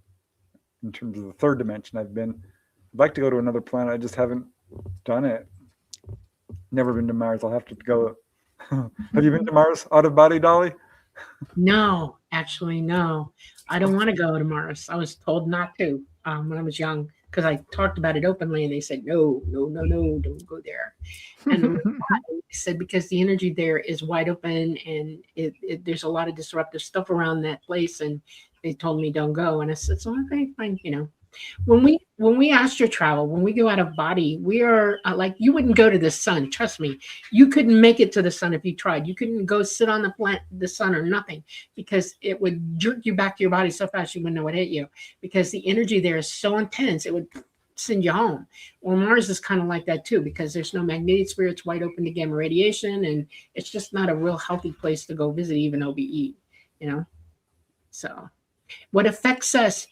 in terms of the third dimension I've been. I'd like to go to another planet. I just haven't done it. Never been to Mars. I'll have to go. Have you been to Mars out of body, Dolly? No, actually, no. I don't want to go to Mars. I was told not to when I was young because I talked about it openly, and they said, no, don't go there. And they said because the energy there is wide open, and there's a lot of disruptive stuff around that place, and they told me don't go. And I said, so okay, fine, When we astral travel, when we go out of body, we are like, you wouldn't go to the sun. Trust me, you couldn't make it to the sun if you tried. You couldn't go sit on the sun or nothing, because it would jerk you back to your body so fast you wouldn't know what hit you, because the energy there is so intense it would send you home. Well, Mars is kind of like that too, because there's no magnetic sphere. It's wide open to gamma radiation, and it's just not a real healthy place to go visit, even OBE. So. What affects us,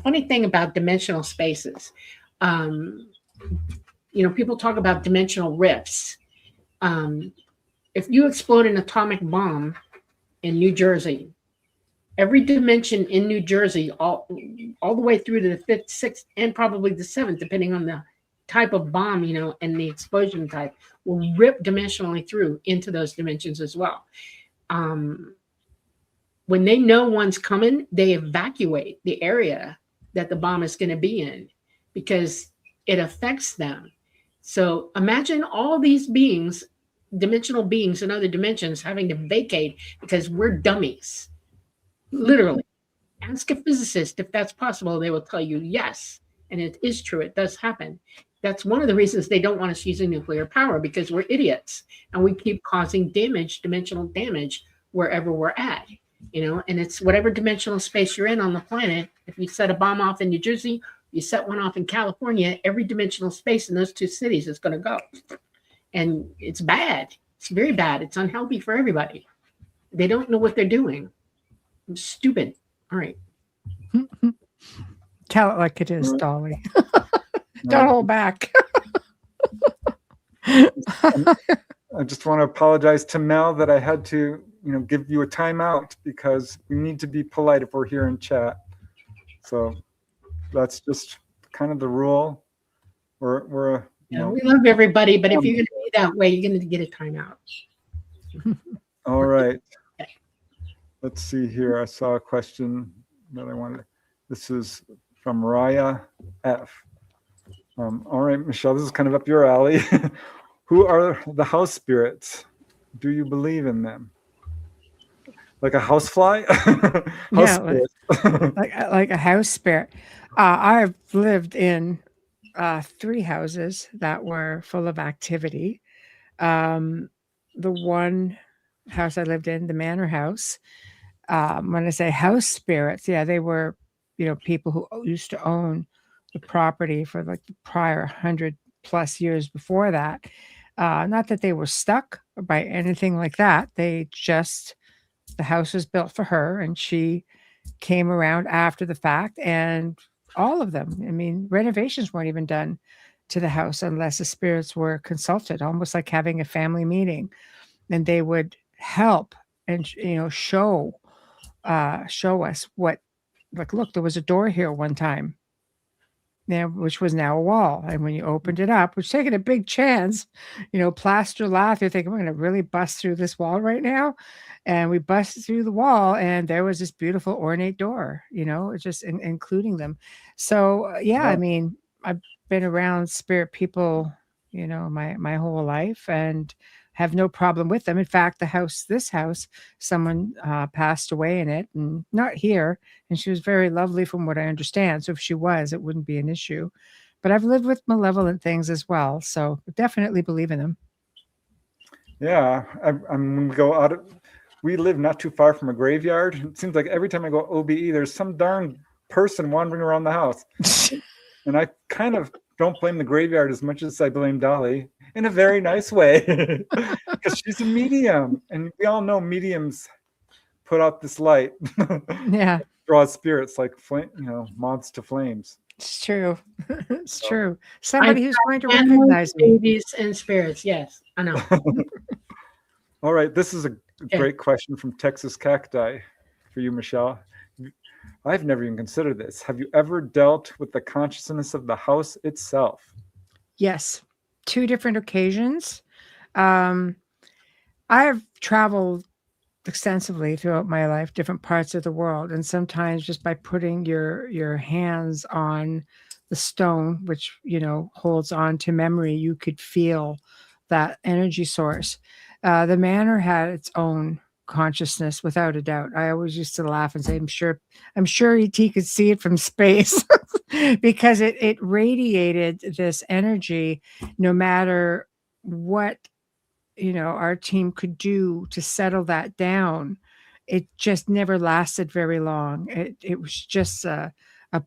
funny thing about dimensional spaces, people talk about dimensional rifts. If you explode an atomic bomb in New Jersey, every dimension in New Jersey, all the way through to the 5th, 6th, and probably the 7th, depending on the type of bomb, and the explosion type, will rip dimensionally through into those dimensions as well. When they know one's coming, they evacuate the area that the bomb is going to be in, because it affects them. So imagine all these beings, dimensional beings in other dimensions, having to vacate because we're dummies. Literally. Ask a physicist if that's possible. They will tell you yes. And it is true. It does happen. That's one of the reasons they don't want us using nuclear power, because we're idiots and we keep causing damage, dimensional damage, wherever we're at. And it's whatever dimensional space you're in on the planet. If you set a bomb off in New Jersey, you set one off in California, every dimensional space in those two cities is going to go. And it's bad. It's very bad. It's unhealthy for everybody. They don't know what they're doing. It's stupid. All right. Tell it like it is, Dolly. Don't hold back. I just want to apologize to Mel that I had to give you a timeout, because we need to be polite if we're here in chat. So that's just kind of the rule. We love everybody, but if you're going to be that way, you're going to get a timeout. All right. Let's see here. I saw a question that I wanted. This is from Raya F. All right, Michelle, this is kind of up your alley. Who are the house spirits? Do you believe in them? Like a housefly? Like a house spirit. I've lived in 3 houses that were full of activity. The one house I lived in, the manor house, when I say house spirits, they were, people who used to own the property for like the prior 100+ years before that. Not that they were stuck by anything like that. The house was built for her, and she came around after the fact, and all of them, renovations weren't even done to the house unless the spirits were consulted, almost like having a family meeting, and they would help and, show us what, like, look, there was a door here one time, which was now a wall. And when you opened it up, which taking a big chance, plaster laugh, you're thinking, we're going to really bust through this wall right now. And we busted through the wall, and there was this beautiful ornate door, just including them. So, I've been around spirit people, my whole life, and have no problem with them. In fact, this house, someone passed away in it, and not here. And she was very lovely from what I understand. So if she was, it wouldn't be an issue. But I've lived with malevolent things as well. So definitely believe in them. Yeah. I'm go out of, we live not too far from a graveyard. It seems like every time I go OBE, there's some darn person wandering around the house. And I kind of don't blame the graveyard as much as I blame Dolly, in a very nice way, because she's a medium, and we all know mediums put out this light. Yeah, Draws spirits like flame, moths to flames. it's true. It's So- true. Somebody who's going to Animals, recognize me. babies, and spirits. Yes, I know. All right, this is a Yeah. great question from Texas Cacti for you, Michelle. I've never even considered this. Have you ever dealt with the consciousness of the house itself? Yes, 2 different occasions. I've traveled extensively throughout my life, different parts of the world, and sometimes just by putting your hands on the stone, which holds on to memory, you could feel that energy source. The manor had its own consciousness, without a doubt. I always used to laugh and say, I'm sure ET could see it from space because it radiated this energy, no matter what our team could do to settle that down. It just never lasted very long. It was just a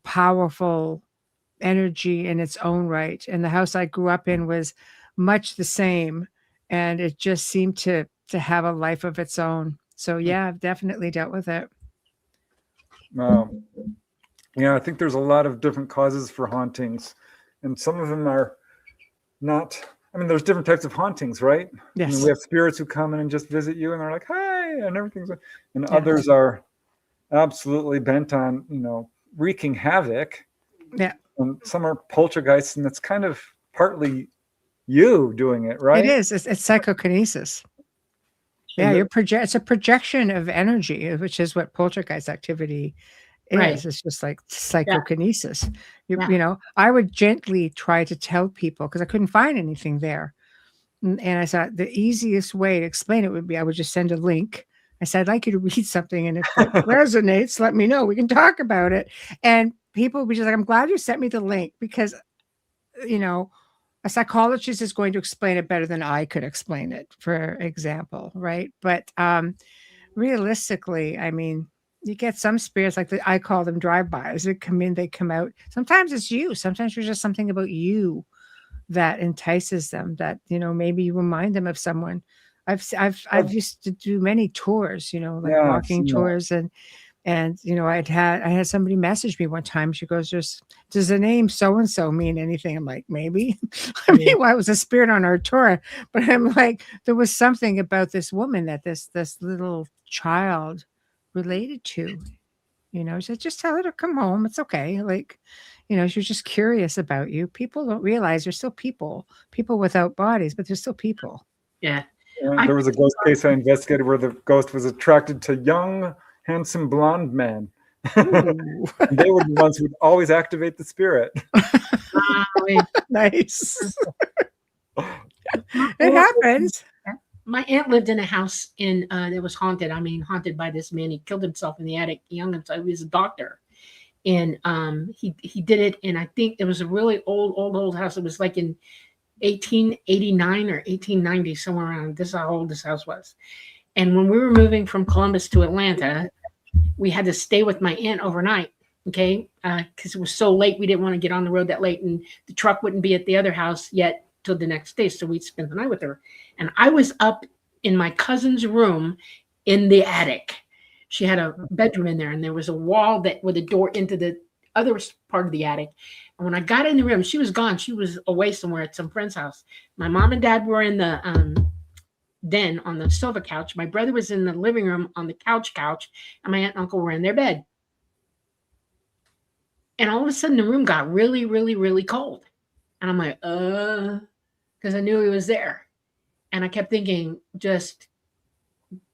powerful energy in its own right. And the house I grew up in was much the same. And it just seemed to have a life of its own. So yeah, I've definitely dealt with it. Yeah, I think there's a lot of different causes for hauntings. And some of them are not, there's different types of hauntings, right? Yes. We have spirits who come in and just visit you and they're like, hi, and everything's, and Yeah. others are absolutely bent on, wreaking havoc. Yeah. And some are poltergeists, and it's kind of partly you doing it, right? It is. It's psychokinesis. Yeah, it's a projection of energy, which is what poltergeist activity is. Right. It's just like psychokinesis. Yeah. I would gently try to tell people, because I couldn't find anything there. And I thought the easiest way to explain it would be I would just send a link. I said, I'd like you to read something, and if it resonates, let me know. We can talk about it. And people would be just like, I'm glad you sent me the link, because, a psychologist is going to explain it better than I could explain it, for example, right? But realistically, you get some spirits, like I call them drive-bys. They come in, they come out. Sometimes it's you. Sometimes there's just something about you that entices them, that, maybe you remind them of someone. I've used to do many tours, walking tours, and I had somebody message me one time. She goes, does the name so-and-so mean anything? I'm like, maybe. Well, it was a spirit on our tour, but I'm like, there was something about this woman that this little child related to. She said, just tell her to come home. It's okay. She was just curious about you. People don't realize they're still people without bodies, but they're still people. Yeah. There was a ghost case I investigated where the ghost was attracted to young, handsome blonde men. They were the ones who would always activate the spirit. Nice. It happens. My aunt lived in a house that was haunted. Haunted by this man. He killed himself in the attic young, and so he was a doctor. And he did it, and I think it was a really old house. It was like in 1889 or 1890, somewhere around. This is how old this house was. And when we were moving from Columbus to Atlanta, we had to stay with my aunt overnight, okay? Because it was so late, we didn't want to get on the road that late, and the truck wouldn't be at the other house yet till the next day, so we'd spend the night with her. And I was up in my cousin's room in the attic. She had a bedroom in there, and there was a wall with a door into the other part of the attic. And when I got in the room, she was gone. She was away somewhere at some friend's house. My mom and dad were in the den on the sofa couch. My brother was in the living room on the couch, and my aunt and uncle were in their bed. And all of a sudden, the room got really, really, really cold. And I'm like, because I knew he was there. And I kept thinking, just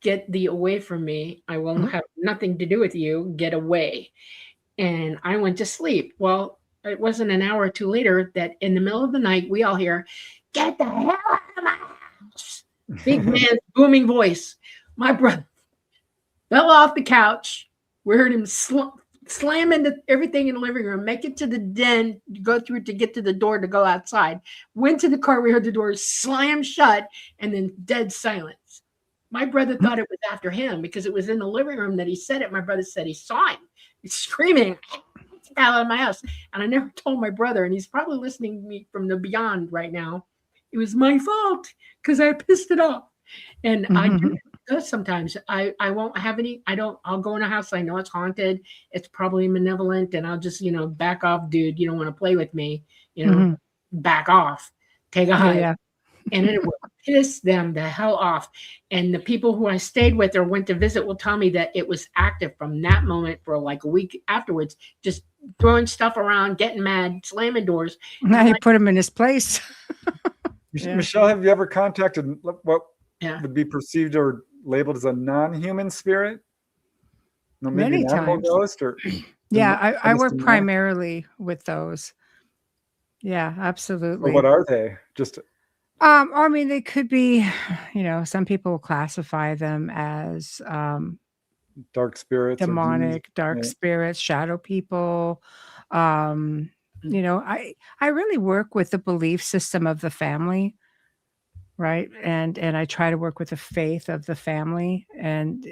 get thee away from me. I will have nothing to do with you. Get away. And I went to sleep. Well, it wasn't an hour or two later that in the middle of the night, we all hear, get the hell out of my house. Big man's booming voice. My brother fell off the couch. We heard him slam into everything in the living room, make it to the den, go through to get to the door to go outside. Went to the car. We heard the door slam shut, and then dead silence. My brother thought it was after him because it was in the living room that he said it. My brother said he saw him. He's screaming out of my house. And I never told my brother, and he's probably listening to me from the beyond right now. It was my fault because I pissed it off. And I didn't ghosts sometimes. I won't have any. I'll go in a house. I know it's haunted. It's probably malevolent, and I'll just back off, dude. You don't want to play with me. Mhm. Back off. Take a Yeah, hike. yeah. And it would piss them the hell off. And the people who I stayed with or went to visit will tell me that it was active from that moment for like a week afterwards, just throwing stuff around, getting mad, slamming doors. Now you put him in his place. Yeah. Michelle, have you ever contacted what Yeah. would be perceived or labeled as a non-human spirit? No, maybe Many an animal times. ghost or Yeah, I work demonic? primarily with those. Yeah, So absolutely. what are they? Just I mean, they could be, some people will classify them as dark spirits or demons? demonic, dark Yeah. spirits, shadow people. Um, I really work with the belief system of the family, right? And I try to work with the faith of the family, and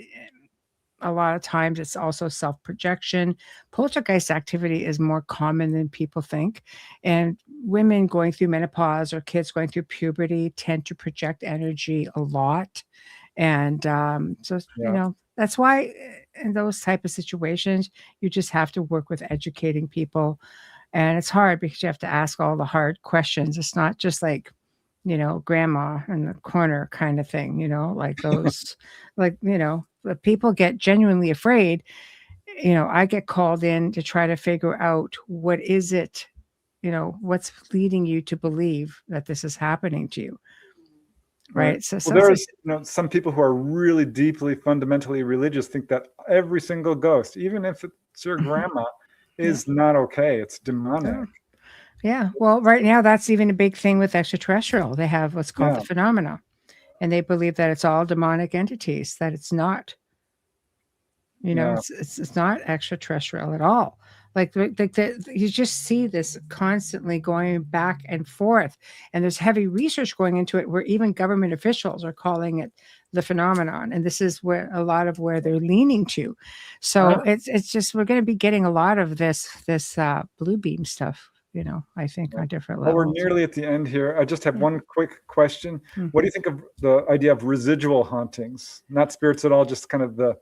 a lot of times it's also self-projection. Poltergeist activity is more common than people think. And women going through menopause or kids going through puberty tend to project energy a lot. And Yeah. that's why in those type of situations, you just have to work with educating people. And it's hard because you have to ask all the hard questions. It's not just like, grandma in the corner kind of thing, like those, the people get genuinely afraid. I get called in to try to figure out what is it, what's leading you to believe that this is happening to you. Right. So Well, there's some people who are really deeply fundamentally religious think that every single ghost, even if it's your grandma, is not okay. It's demonic. Oh. Yeah. Well, right now that's even a big thing with extraterrestrial. They have what's called the phenomena, and they believe that it's all demonic entities, that it's not. It's not extraterrestrial at all. Like you just see this constantly going back and forth, and there's heavy research going into it where even government officials are calling it the phenomenon, and this is where a lot of where they're leaning to. So it's just we're going to be getting a lot of this blue beam stuff. I think on different Well, levels. we're nearly at the end here. I just have one quick question. Mm-hmm. What do you think of the idea of residual hauntings? Not spirits at all, just kind of the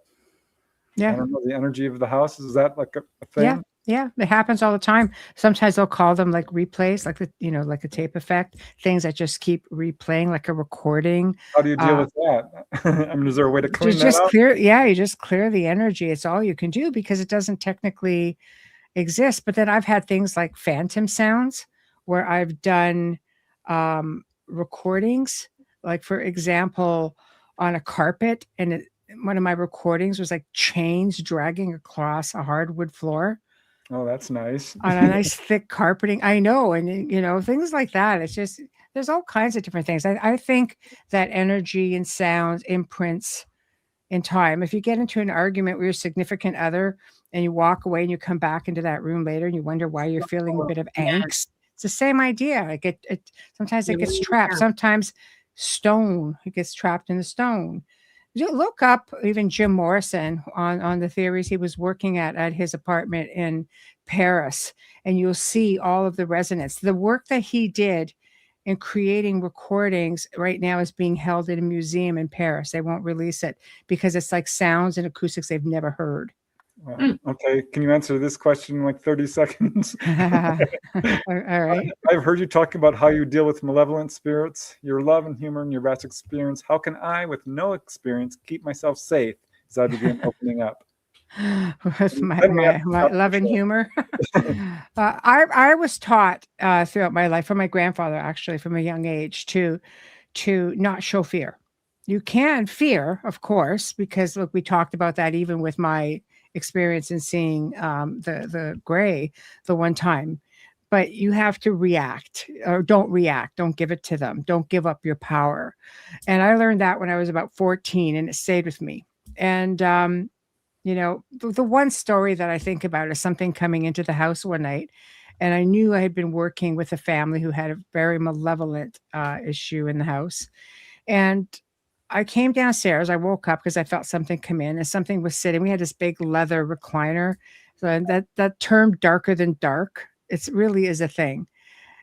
I don't know, the energy of the house. Is that like a thing? Yeah, it happens all the time. Sometimes they'll call them like replays, like like a tape effect, things that just keep replaying, like a recording. How do you deal with that? I mean, is there a way to clean that up? You just clear the energy. It's all you can do because it doesn't technically exist. But then I've had things like phantom sounds where I've done recordings, like for example, on a carpet, and one of my recordings was like chains dragging across a hardwood floor. Oh, that's nice. On a nice thick carpeting. I know. And, things like that. It's just, there's all kinds of different things. I think that energy and sound imprints in time. If you get into an argument with your significant other and you walk away and you come back into that room later and you wonder why you're feeling a bit of angst, it's the same idea. Like sometimes it gets trapped. Sometimes it gets trapped in the stone. You look up even Jim Morrison on the theories he was working at his apartment in Paris, and you'll see all of the resonance. The work that he did in creating recordings right now is being held in a museum in Paris. They won't release it because it's like sounds and acoustics they've never heard. Okay, can you answer this question in like 30 seconds? All right. I've heard you talking about how you deal with malevolent spirits, your love and humor, and your vast experience. How can I, with no experience, keep myself safe as I begin opening up? With my love and humor. I was taught throughout my life from my grandfather, actually, from a young age, to not show fear. You can fear, of course, because look, we talked about that even with my experience in seeing the gray the one time. But you have to react, or don't react. Don't give it to them. Don't give up your power. And I learned that when I was about 14, and it stayed with me. And the one story that I think about is something coming into the house one night, and I knew I had been working with a family who had a very malevolent issue in the house. And I came downstairs. I woke up because I felt something come in, and something was sitting. We had this big leather recliner. So that term darker than dark, it really is a thing.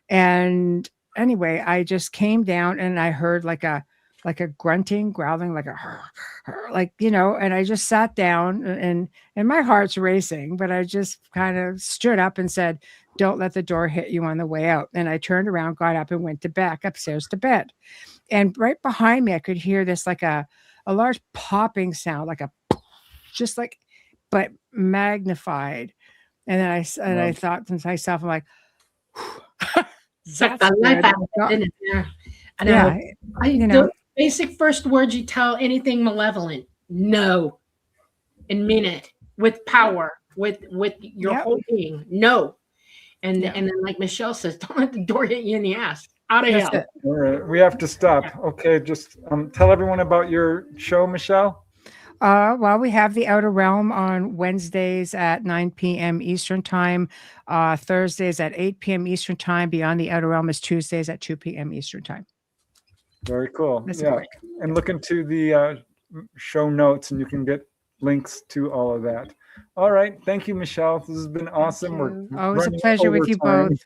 And anyway, I just came down and I heard like a like a grunting, growling, like a like, you know, and I just sat down and my heart's racing, but I just kind of stood up and said, don't let the door hit you on the way out. And I turned around, got up and went back upstairs to bed. And right behind me, I could hear this like a large popping sound, like a just like, but magnified. And then I thought to myself, I'm like, Suck the life out of it, didn't it? Yeah. I know. Yeah, you know, The basic first words you tell anything malevolent, no, and mean it with power, with your whole being, no. And then, like Michelle says, don't let the door hit you in the ass. Out of hell. All right, we have to stop. Okay, just tell everyone about your show, Michelle. Well, we have The Outer Realm on Wednesdays at 9 p.m. Eastern Time, Thursdays at 8 p.m. Eastern Time. Beyond the Outer Realm is Tuesdays at 2 p.m. Eastern Time. Very cool. That's yeah, quick. And look into the show notes, and you can get links to all of that. All right, thank you, Michelle. This has been awesome. We're always a running pleasure with you overtime.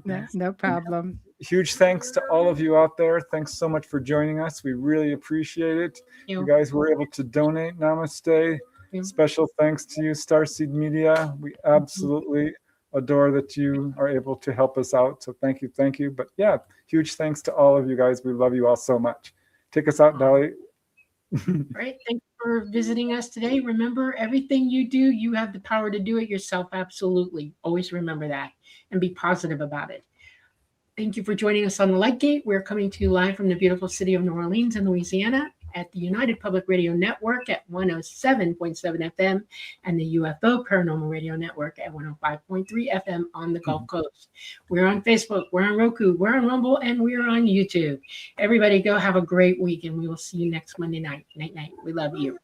both. No problem. Huge thanks to all of you out there. Thanks so much for joining us. We really appreciate it. You guys were able to donate. Namaste. Special thanks to you, Starseed Media. We absolutely adore that you are able to help us out. So thank you, thank you. But yeah, huge thanks to all of you guys. We love you all so much. Take us out, Dolly. Right. Thanks for visiting us today. Remember, everything you do, you have the power to do it yourself. Absolutely. Always remember that and be positive about it. Thank you for joining us on the Light Gate. We're coming to you live from the beautiful city of New Orleans in Louisiana at the United Public Radio Network at 107.7 FM and the UFO Paranormal Radio Network at 105.3 FM on the Gulf Coast. We're on Facebook, we're on Roku, we're on Rumble, and we're on YouTube. Everybody go have a great week, and we will see you next Monday night. Night, night. We love you.